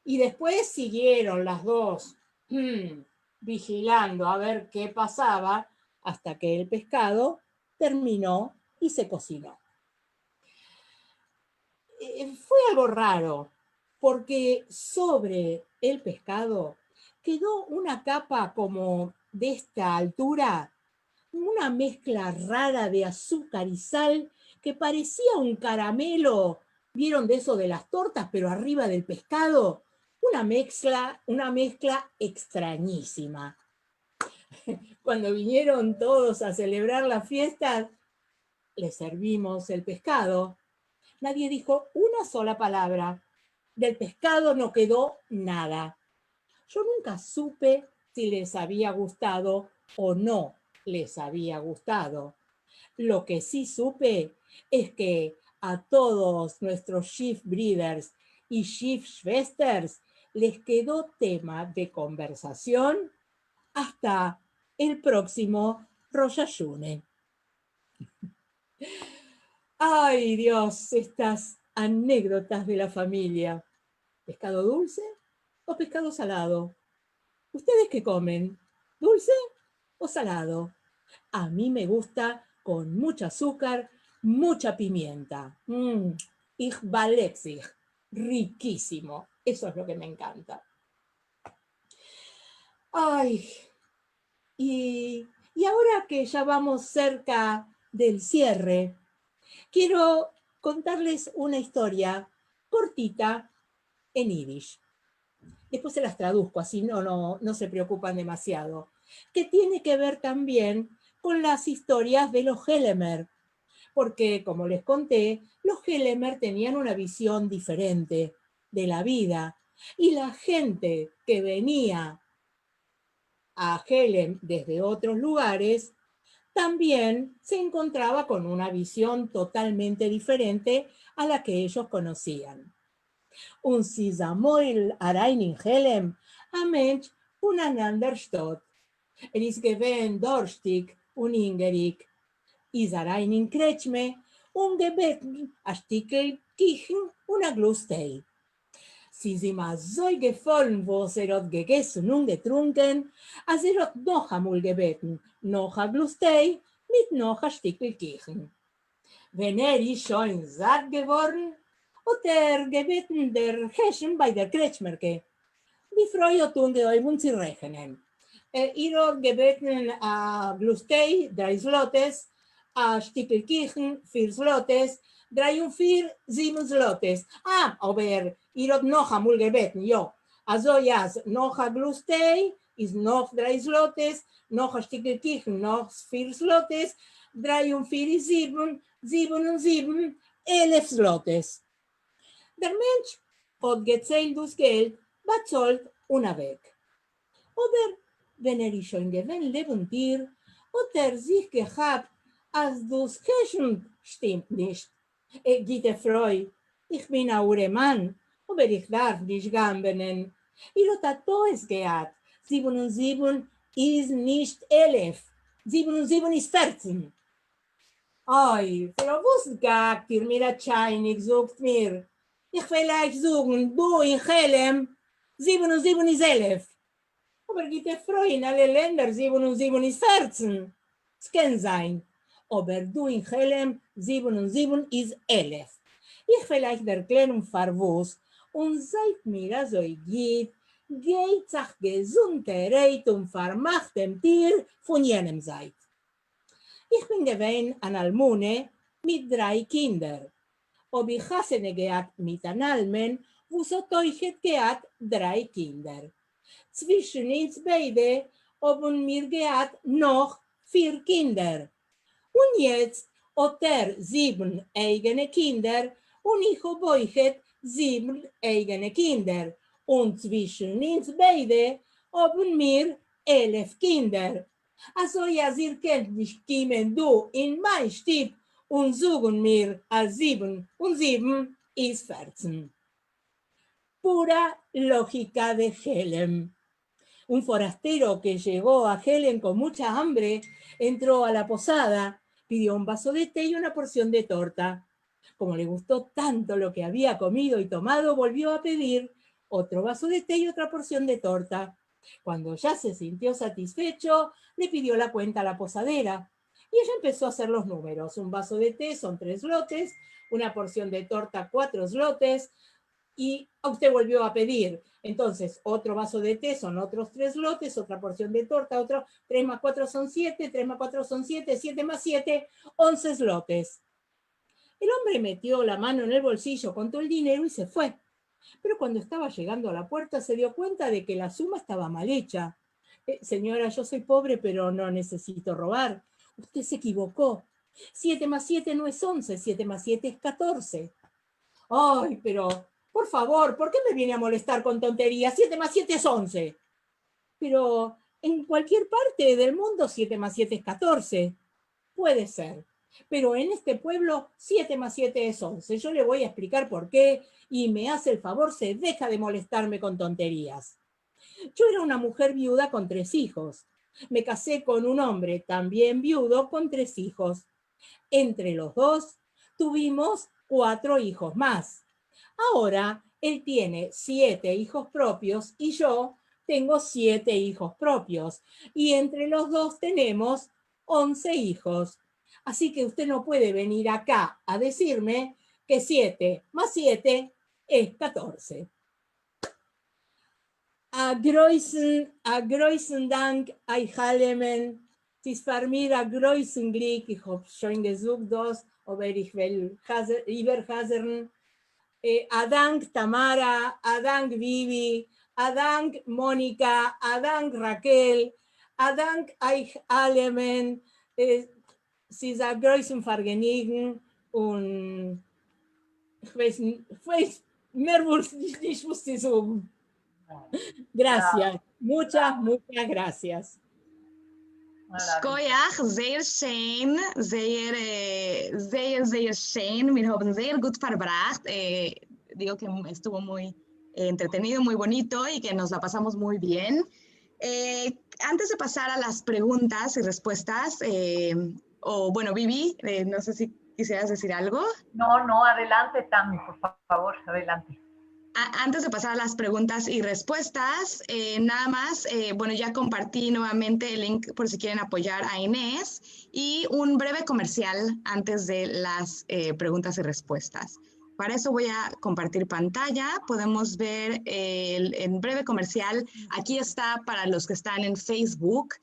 Speaker 4: Y después siguieron las dos vigilando a ver qué pasaba hasta que el pescado terminó y se cocinó. Fue algo raro, porque sobre el pescado quedó una capa como de esta altura, una mezcla rara de azúcar y sal que parecía un caramelo. ¿Vieron de eso de las tortas, pero arriba del pescado? Una mezcla extrañísima. Cuando vinieron todos a celebrar la fiesta, les servimos el pescado. Nadie dijo una sola palabra. Del pescado no quedó nada. Yo nunca supe si les había gustado o no les había gustado. Lo que sí supe es que a todos nuestros Schiff Breeders y Schiff Schwesters les quedó tema de conversación hasta el próximo Rosh Hashune. Ay, Dios, estas anécdotas de la familia. ¿Pescado dulce o pescado salado? ¿Ustedes qué comen? ¿Dulce o salado? A mí me gusta con mucho azúcar, mucha pimienta. Ich balexig. Riquísimo. Eso es lo que me encanta. Ay, y ahora que ya vamos cerca del cierre, quiero contarles una historia cortita en yiddish. Después se las traduzco, así no se preocupan demasiado. Que tiene que ver también con las historias de los Hellemer. Porque, como les conté, los Hellemer tenían una visión diferente de la vida. Y la gente que venía a Helem desde otros lugares también se encontraba con una visión totalmente diferente a la que ellos conocían. Und sie samoil arein in Helem, a Mensch uneinander stot. Is gewähnt dorstig und ingerig. Is arein in Kretschme und gebeten a Stickel Kichen und a Glustei. Sie sind mal so gefallen, wo hat gegessen und getrunken, als hat noch einmal gebeten, noch a Glustei mit noch a Stickel Kichen. Wenn ist schon satt geworden, hat gebeten der Heschen bei der Kretschmerke. Die Frau hat ungeäubt zu rechnen. Hat gebeten a Glustei, 3 Zlotes, a Stickel Kichen, 4 Zlotes, 3 und 4, 7 Zlotes. Aber ihr hat noch einmal gebeten, ja. Also ja, noch a Glustei ist noch 3 Zlotes, noch a Stickel Kichen, noch 4 Zlotes, 3 und 4 ist 7, 7 und 7, 11 Zlotes. Der Mensch hat gezählt das Geld, bezahlt und weg. Aber wenn schon gewinn Lebendtier, hat sich gehabt, als das Heschen stimmt nicht. Gitte Freu, ich bin ein Mann, aber ich darf nicht gambenen. Ihr hat Toes gehabt. 7 und 7 ist nicht 11. 7 und 7 ist 14. Ai, Frau Wusgagt, ihr mir das Scheinig, sagt mir. Ich will euch sagen, du in Helem, 7 und 7 ist 11. Aber gitte Freu, in alle Länder, 7 und 7 ist 14. Es kann sein. Aber du in Helem, 7 und 7 ist 11. Ich will euch erklären, Farvus, und seid mir also geht sich gesunde Reit und vermachtem Tier von jenem seid. Ich bin gewesen an Almune mit 3 Kindern. Ob ich Hasene gehabt mit an Almen, wo so teuchet gehabt 3 Kinder. Zwischen uns beide haben wir gehabt noch 4 Kinder. Und jetzt hat 7 eigene Kinder un hijo boyhet 7 eigene Kinder und zwischen uns beide haben wir 11 Kinder. Also ja, Sie kennt nicht kommen du in mein Stieb und suchen mir als 7 und 7 ist 14. Pura lógica de Helem. Un forastero que llegó a Helen con mucha hambre entró a la posada, pidió un vaso de té y una porción de torta. Como le gustó tanto lo que había comido y tomado, volvió a pedir otro vaso de té y otra porción de torta. Cuando ya se sintió satisfecho, le pidió la cuenta a la posadera y ella empezó a hacer los números. Un vaso de té son 3 zlotes, una porción de torta 4 zlotes, y usted volvió a pedir. Entonces, otro vaso de té son otros 3 zlotes, otra porción de torta, otro 3 más 4 son 7, 3 más 4 son 7, 7 más 7, 11 zlotes. El hombre metió la mano en el bolsillo, contó el dinero y se fue. Pero cuando estaba llegando a la puerta se dio cuenta de que la suma estaba mal hecha. Señora, yo soy pobre, pero no necesito robar. Usted se equivocó. 7 más 7 no es 11, 7 más 7 es 14. Ay, pero, por favor, ¿por qué me viene a molestar con tonterías? 7 más 7 es 11. Pero en cualquier parte del mundo 7 más 7 es 14. Puede ser. Pero en este pueblo 7 más 7 es 11. Yo le voy a explicar por qué y me hace el favor, se deja de molestarme con tonterías. Yo era una mujer viuda con 3 hijos. Me casé con un hombre también viudo con 3 hijos. Entre los dos tuvimos 4 hijos más. Ahora él tiene 7 hijos propios y yo tengo 7 hijos propios. Y entre los dos tenemos 11 hijos. Así que usted no puede venir acá a decirme que 7 más 7 es 14. A großen Dank, Eichalemen, es für mir a großen Glück, ich habe schon gesucht das, aber ich will überhasern. A Dank Tamara, a Dank Vivi, a Dank Mónica, a Dank Raquel, a Dank Eichalemen, Sie ist ein großes Vergnügen und ich weiß mehr nicht wusste ich sagen. Gracias, muchas gracias.
Speaker 2: Skoyach, sehr schön, sehr schön. Wir haben sehr gut verbracht. Digo que estuvo muy entretenido, muy bonito y que nos la pasamos muy bien. Antes de pasar a las preguntas y respuestas, bueno, Vivi, no sé si quisieras decir algo.
Speaker 1: No, adelante, Tami, por favor, adelante.
Speaker 2: Antes de pasar a las preguntas y respuestas, nada más, bueno, ya compartí nuevamente el link por si quieren apoyar a Inés y un breve comercial antes de las preguntas y respuestas. Para eso voy a compartir pantalla. Podemos ver el breve comercial. Aquí está para los que están en Facebook.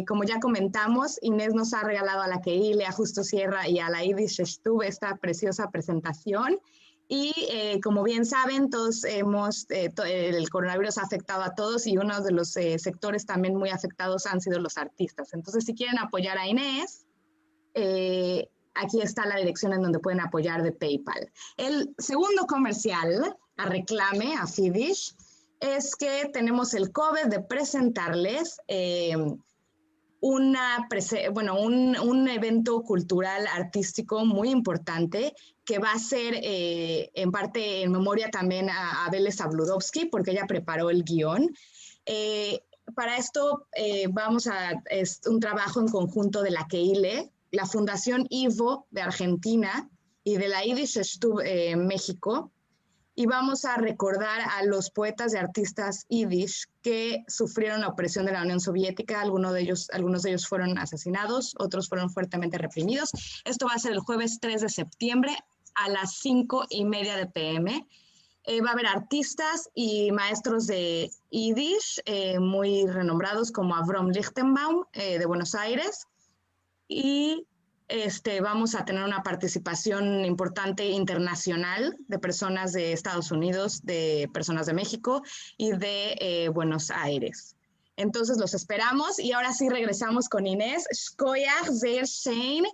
Speaker 2: Como ya comentamos, Inés nos ha regalado a la Keile, a Justo Sierra y a la Yiddish Stub esta preciosa presentación. Y como bien saben, todos el coronavirus ha afectado a todos y uno de los sectores también muy afectados han sido los artistas. Entonces, si quieren apoyar a Inés, aquí está la dirección en donde pueden apoyar de PayPal. El segundo comercial, a reclame, a Fiddish, es que tenemos el COVID de presentarles un evento cultural artístico muy importante que va a ser en parte en memoria también a Abele Sabludowski, porque ella preparó el guión. Para esto es un trabajo en conjunto de la Keile, la Fundación Ivo de Argentina y de la Yiddish Stub México, y vamos a recordar a los poetas y artistas yiddish que sufrieron la opresión de la Unión Soviética. Algunos de ellos fueron asesinados, otros fueron fuertemente reprimidos. Esto va a ser el jueves 3 de septiembre a las 5:30 p.m. Va a haber artistas y maestros de yiddish muy renombrados como Avrom Lichtenbaum de Buenos Aires, y vamos a tener una participación importante internacional de personas de Estados Unidos, de personas de México y de Buenos Aires. Entonces los esperamos y ahora sí regresamos con Inés. Shkoyach, sehr schön.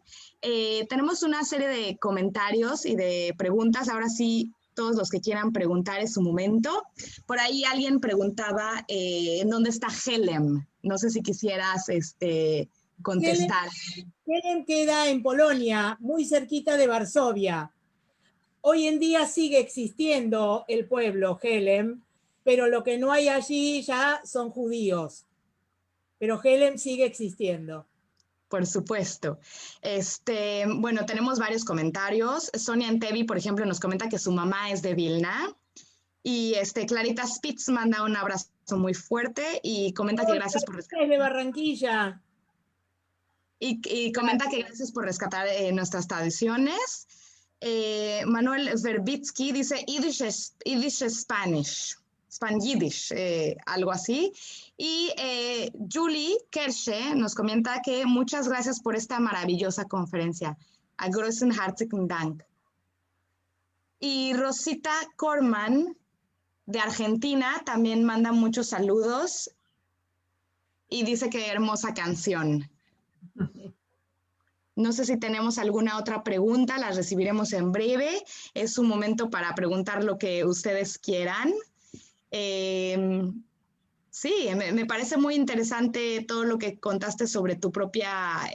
Speaker 2: Tenemos una serie de comentarios y de preguntas. Ahora sí, todos los que quieran preguntar es su momento. Por ahí alguien preguntaba ¿en dónde está Helem? No sé si quisieras contestar.
Speaker 4: Helem queda en Polonia, muy cerquita de Varsovia. Hoy en día sigue existiendo el pueblo Helem, pero lo que no hay allí ya son judíos. Pero Helem sigue existiendo.
Speaker 2: Por supuesto. Bueno, tenemos varios comentarios. Sonia Entevi, por ejemplo, nos comenta que su mamá es de Vilna. Y Clarita Spitz manda un abrazo muy fuerte y comenta que gracias por rescatar.
Speaker 4: Es de Barranquilla.
Speaker 2: Y comenta que gracias por rescatar nuestras tradiciones. Manuel Verbitsky dice Yiddish Spanish. Yiddish, algo así. Y Julie Kersche nos comenta que muchas gracias por esta maravillosa conferencia. A großen herzlichen Dank. Y Rosita Corman, de Argentina, también manda muchos saludos y dice que hermosa canción. No sé si tenemos alguna otra pregunta, las recibiremos en breve. Es un momento para preguntar lo que ustedes quieran. Sí, me parece muy interesante todo lo que contaste sobre tu propia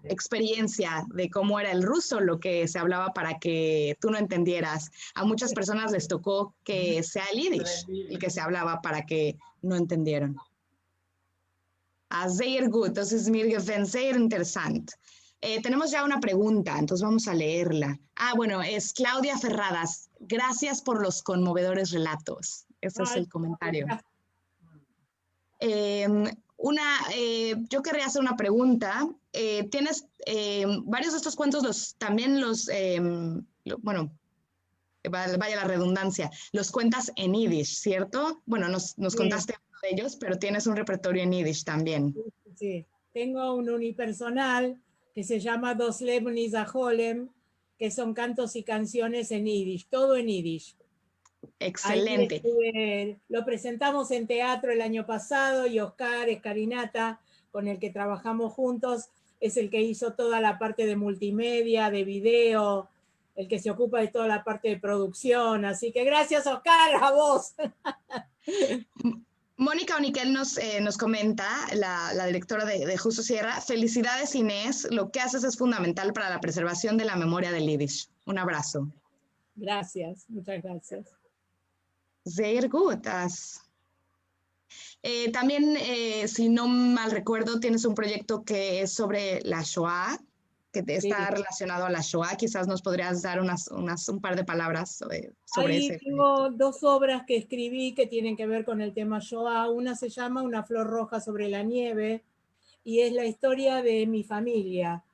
Speaker 2: experiencia de cómo era el ruso, lo que se hablaba para que tú no entendieras. A muchas personas les tocó que sea el yiddish el que se hablaba para que no entendieran. Sehr gut, das ist mir gefallen, sehr interessant. Tenemos ya una pregunta, entonces vamos a leerla. Bueno, es Claudia Ferradas. Gracias por los conmovedores relatos. Ese es el comentario. Yo querría hacer una pregunta. Tienes varios de estos cuentos, bueno, vaya la redundancia, los cuentas en yiddish, ¿cierto? Bueno, nos sí. Contaste uno de ellos, pero tienes un repertorio en yiddish también.
Speaker 4: Sí, tengo un unipersonal que se llama Dos Leben is a Holem, que son cantos y canciones en yiddish, todo en yiddish.
Speaker 2: Excelente.
Speaker 4: Lo presentamos en teatro el año pasado y Oscar Escarinata, con el que trabajamos juntos, es el que hizo toda la parte de multimedia, de video, el que se ocupa de toda la parte de producción. Así que gracias, Oscar, a vos.
Speaker 2: Mónica Oniquel nos comenta, la directora de Justo Sierra, felicidades Inés, lo que haces es fundamental para la preservación de la memoria del yiddish. Un abrazo.
Speaker 4: Gracias, muchas gracias.
Speaker 2: Sehr gut. También, si no mal recuerdo, tienes un proyecto que es sobre la Shoah, que está relacionado a la Shoah. Quizás nos podrías dar un par de palabras sobre ese.
Speaker 4: Tengo dos obras que escribí que tienen que ver con el tema Shoah. Una se llama Una flor roja sobre la nieve y es la historia de mi familia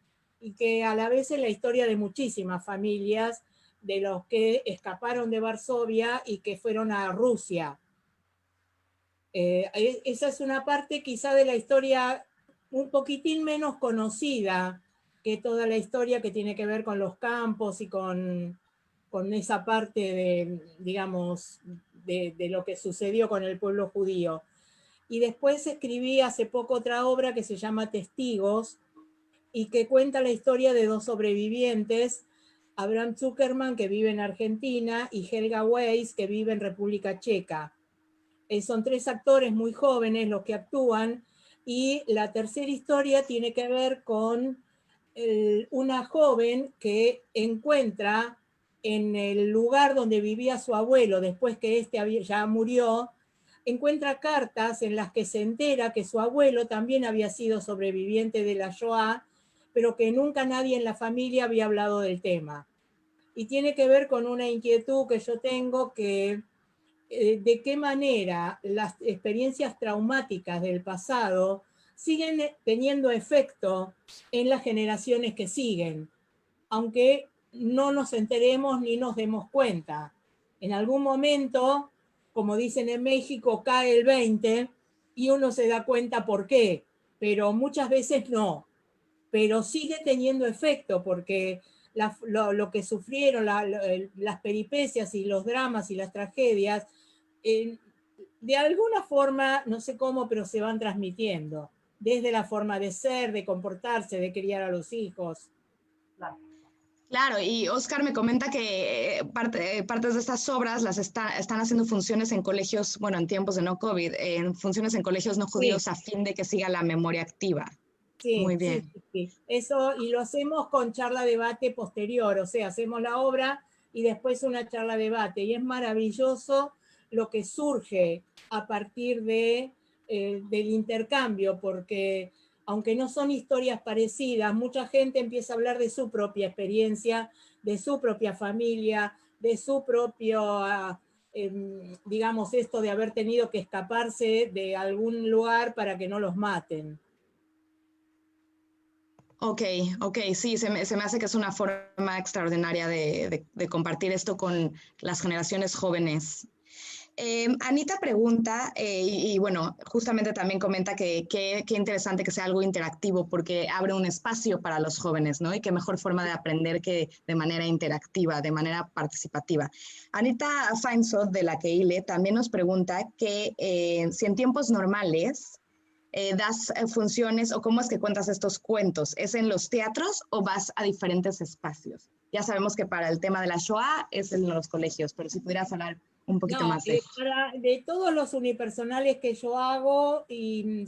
Speaker 4: y que a la vez es la historia de muchísimas familias de los que escaparon de Varsovia y que fueron a Rusia. Esa es una parte quizá de la historia un poquitín menos conocida que toda la historia que tiene que ver con los campos y con esa parte de, digamos, de lo que sucedió con el pueblo judío. Y después escribí hace poco otra obra que se llama Testigos y que cuenta la historia de dos sobrevivientes, Abraham Zuckerman, que vive en Argentina, y Helga Weiss, que vive en República Checa. Son tres actores muy jóvenes los que actúan, y la tercera historia tiene que ver con una joven que encuentra en el lugar donde vivía su abuelo, después que ya murió, encuentra cartas en las que se entera que su abuelo también había sido sobreviviente de la Shoah, pero que nunca nadie en la familia había hablado del tema. Y tiene que ver con una inquietud que yo tengo, que de qué manera las experiencias traumáticas del pasado siguen teniendo efecto en las generaciones que siguen, aunque no nos enteremos ni nos demos cuenta. En algún momento, como dicen en México, cae el 20 y uno se da cuenta por qué, pero muchas veces no. Pero sigue teniendo efecto porque lo que sufrieron, las peripecias y los dramas y las tragedias, de alguna forma, no sé cómo, pero se van transmitiendo, desde la forma de ser, de comportarse, de criar a los hijos.
Speaker 1: Claro.
Speaker 2: Claro, y Oscar me comenta que partes de estas obras las están haciendo funciones en colegios, bueno, en tiempos de no COVID, en funciones en colegios no judíos
Speaker 4: Sí.
Speaker 2: a fin de que siga la memoria activa.
Speaker 4: Sí,
Speaker 2: Muy
Speaker 4: sí,
Speaker 2: bien.
Speaker 4: sí, sí. Eso, y lo hacemos con charla debate posterior, o sea, hacemos la obra y después una charla debate. Y es maravilloso lo que surge a partir del intercambio, porque aunque no son historias parecidas, mucha gente empieza a hablar de su propia experiencia, de su propia familia, de su propio, digamos, esto de haber tenido que escaparse de algún lugar para que no los maten.
Speaker 2: Ok, sí, se me hace que es una forma extraordinaria de compartir esto con las generaciones jóvenes. Anita pregunta, y bueno, justamente también comenta que qué interesante que sea algo interactivo porque abre un espacio para los jóvenes, ¿no? Y qué mejor forma de aprender que de manera interactiva, de manera participativa. Anita Feinsod de la Keile también nos pregunta que si en tiempos normales das funciones o cómo es que cuentas estos cuentos, ¿es en los teatros o vas a diferentes espacios? Ya sabemos que para el tema de la Shoah es en los colegios, pero si pudieras hablar un poquito más de...
Speaker 4: De todos los unipersonales que yo hago, y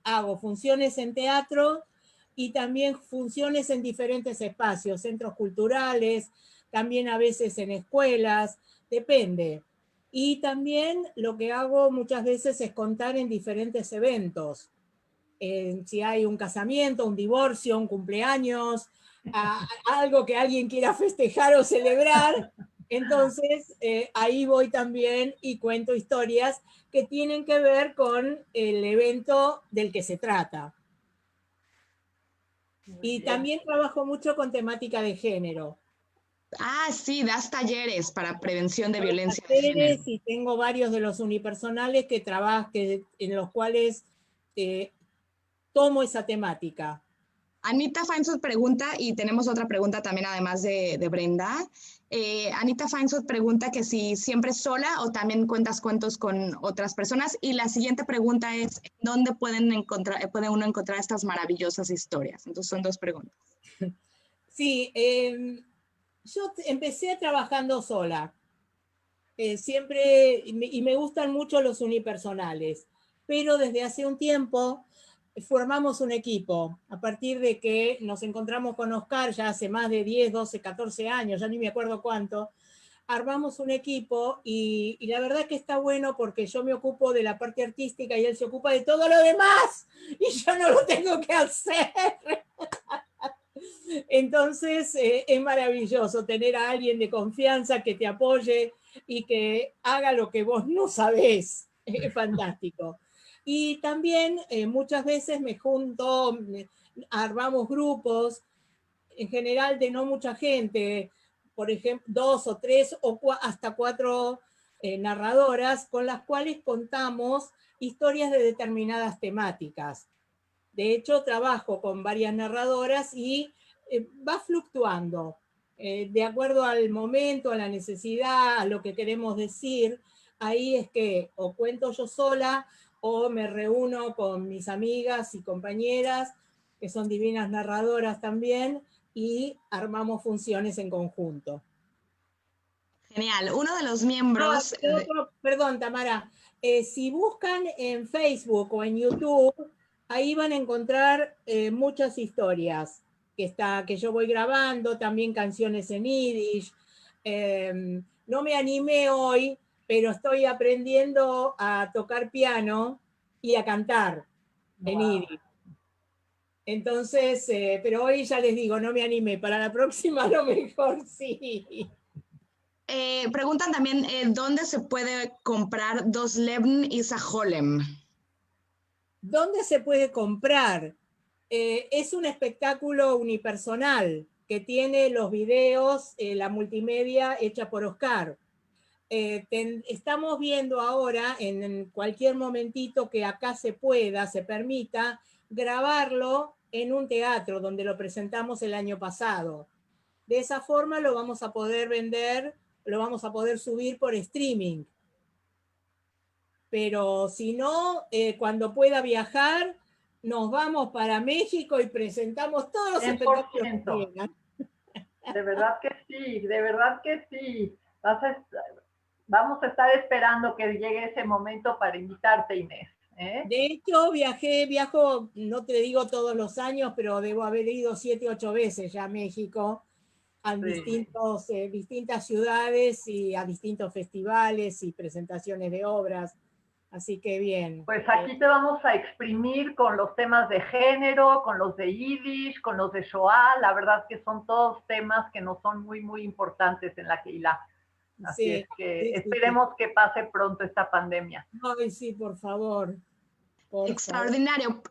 Speaker 4: hago funciones en teatro y también funciones en diferentes espacios, centros culturales, también a veces en escuelas, depende. Y también lo que hago muchas veces es contar en diferentes eventos. Si hay un casamiento, un divorcio, un cumpleaños, algo que alguien quiera festejar o celebrar, entonces ahí voy también y cuento historias que tienen que ver con el evento del que se trata. Y también trabajo mucho con temática de género.
Speaker 2: Ah, sí, das talleres para prevención de violencia de género.
Speaker 4: Y tengo varios de los unipersonales en los cuales tomo esa temática.
Speaker 2: Anita Feinsod pregunta, y tenemos otra pregunta también además de Brenda. Anita Feinsod pregunta que si siempre sola o también cuentas cuentos con otras personas. Y la siguiente pregunta es, ¿dónde puede uno encontrar estas maravillosas historias? Entonces son dos preguntas.
Speaker 4: Sí, yo empecé trabajando sola. Siempre, y me gustan mucho los unipersonales, pero desde hace un tiempo formamos un equipo, a partir de que nos encontramos con Oscar ya hace más de 10, 12, 14 años, ya ni me acuerdo cuánto, armamos un equipo y la verdad que está bueno porque yo me ocupo de la parte artística y él se ocupa de todo lo demás y yo no lo tengo que hacer. Entonces es maravilloso tener a alguien de confianza que te apoye y que haga lo que vos no sabés. Es fantástico. Y también muchas veces me junto, armamos grupos, en general de no mucha gente, por ejemplo, 2 o 3 o hasta 4 narradoras con las cuales contamos historias de determinadas temáticas. De hecho, trabajo con varias narradoras y va fluctuando de acuerdo al momento, a la necesidad, a lo que queremos decir. Ahí es que o cuento yo sola o me reúno con mis amigas y compañeras, que son divinas narradoras también, y armamos funciones en conjunto.
Speaker 2: Genial. Uno de los miembros...
Speaker 4: Perdón, Tamara. Si buscan en Facebook o en YouTube, ahí van a encontrar muchas historias que yo voy grabando, también canciones en yiddish. No me animé hoy, pero estoy aprendiendo a tocar piano y a cantar en yiddish. Entonces, pero hoy ya les digo, no me animé. Para la próxima a lo mejor sí.
Speaker 2: Preguntan también, ¿dónde se puede comprar Dos Leben y Saholem?
Speaker 4: ¿Dónde se puede comprar? Es un espectáculo unipersonal que tiene los videos, la multimedia hecha por Oscar. Estamos viendo ahora, en cualquier momentito que acá se pueda, se permita, grabarlo en un teatro donde lo presentamos el año pasado. De esa forma lo vamos a poder vender, lo vamos a poder subir por streaming. pero si no, cuando pueda viajar, nos vamos para México y presentamos todos los espectáculos que
Speaker 1: 100%.
Speaker 4: quieran.
Speaker 1: De verdad que sí, de verdad que sí. Vamos a estar esperando que llegue ese momento para invitarte, Inés.
Speaker 4: De hecho, viajo, no te digo todos los años, pero debo haber ido 7, 8 veces ya a México, a distintas ciudades y a distintos festivales y presentaciones de obras. Así que bien.
Speaker 1: Pues aquí te vamos a exprimir con los temas de género, con los de Yiddish, con los de Shoah. La verdad que son todos temas que nos son muy, muy importantes en la Keilah. Así es que esperemos que pase pronto esta pandemia.
Speaker 4: Ay, sí, por favor.
Speaker 2: Extraordinario.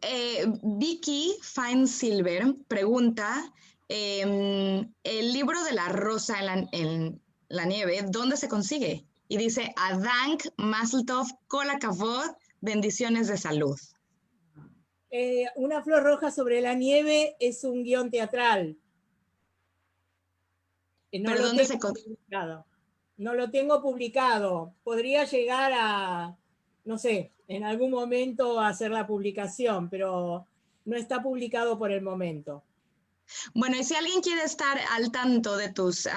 Speaker 2: Vicky Fine Silver pregunta, el libro de la rosa en la nieve, ¿dónde se consigue? Y dice, Adank, Mazel Tov, Kol HaKavod, bendiciones de salud.
Speaker 4: Una flor roja sobre la nieve es un guión teatral.
Speaker 2: ¿Pero dónde se consigue?
Speaker 4: No lo tengo publicado. Podría llegar a, no sé, en algún momento a hacer la publicación, pero no está publicado por el momento.
Speaker 2: Bueno, y si alguien quiere estar al tanto de tus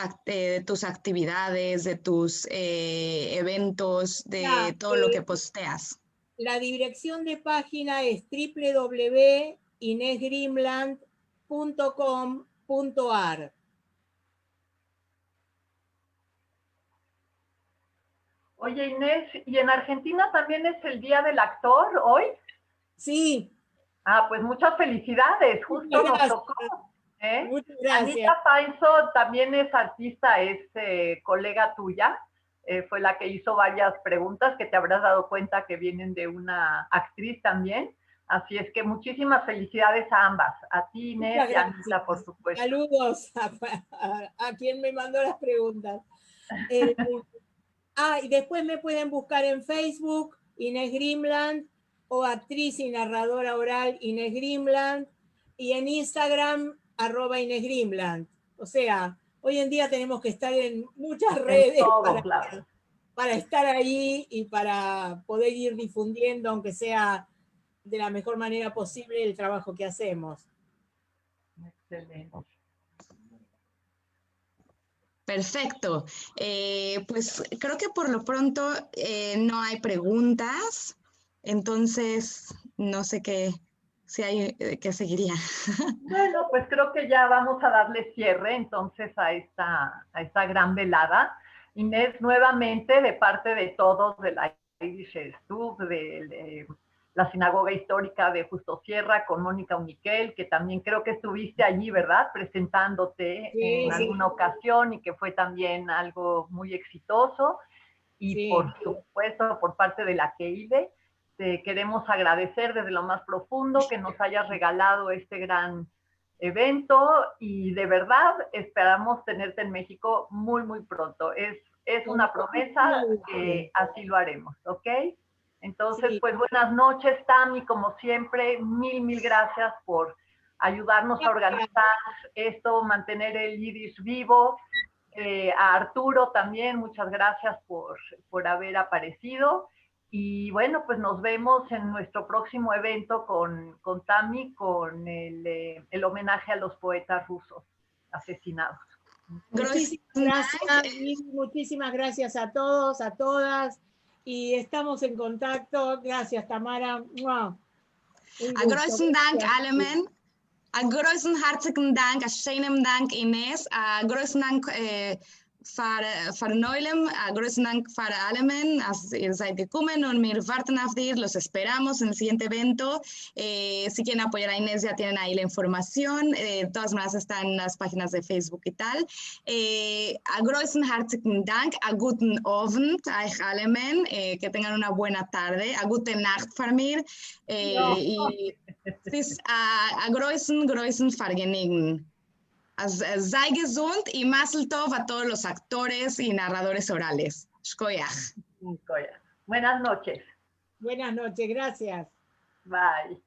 Speaker 2: actividades, de tus eventos, de todo lo que posteas.
Speaker 4: La dirección de página es www.inesgrimland.com.ar.
Speaker 1: Oye, Inés, ¿y en Argentina también es el Día del Actor hoy?
Speaker 4: Sí.
Speaker 1: Ah, pues muchas felicidades, justo nos tocó.
Speaker 4: Muchas gracias.
Speaker 1: Anita Fainzo también es artista, es colega tuya, fue la que hizo varias preguntas que te habrás dado cuenta que vienen de una actriz también. Así es que muchísimas felicidades a ambas, a ti, Inés, y a Anita, por supuesto.
Speaker 4: Saludos a quien me mandó las preguntas. Y después me pueden buscar en Facebook, Inés Grimland, o actriz y narradora oral Inés Grimland, y en Instagram, @Inés Grimland. O sea, hoy en día tenemos que estar en muchas redes para estar ahí y para poder ir difundiendo, aunque sea de la mejor manera posible, el trabajo que hacemos.
Speaker 1: Excelente.
Speaker 2: Perfecto. Pues creo que por lo pronto no hay preguntas, entonces no sé qué seguiría.
Speaker 1: Bueno, pues creo que ya vamos a darle cierre entonces a esta gran velada. Inés, nuevamente, de parte de todos de la Yiddish Stub, de la Sinagoga Histórica de Justo Sierra, con Mónica Uniquel, que también creo que estuviste allí, ¿verdad? Presentándote en alguna ocasión y que fue también algo muy exitoso. Y por supuesto, por parte de la Keile, te queremos agradecer desde lo más profundo que nos hayas regalado este gran evento y de verdad esperamos tenerte en México muy, muy pronto. Es una promesa que así lo haremos, ¿ok? Entonces, pues buenas noches, Tami, como siempre, mil gracias por ayudarnos a organizar esto, mantener el Yiddish vivo. A Arturo también, muchas gracias por haber aparecido. Y bueno, pues nos vemos en nuestro próximo evento con Tami, con el homenaje a los poetas rusos asesinados.
Speaker 4: Muchísimas gracias a todos, a todas. Y estamos en contacto. Gracias, Tamara.
Speaker 2: A großen Dank, Allemen. A großen herzlichen Dank, a schönen Dank, Inés. A großen Dank für Neulem, a großen Dank für Allemen. Ihr seid gekommen und wir warten auf dir. Los esperamos en el siguiente evento. Si quieren apoyar a Inés, ya tienen ahí la información. De todas maneras, está en las páginas de Facebook y tal. A großen herzlichen Dank, a guten Abend, euch Allemen. Que tengan una buena tarde. A gute Nacht für mir. Y a großen Vergnügen. Sei gesund y Mazel Tov a todos los actores y narradores orales. Shkoyach.
Speaker 1: Buenas noches.
Speaker 4: Buenas noches, gracias.
Speaker 1: Bye.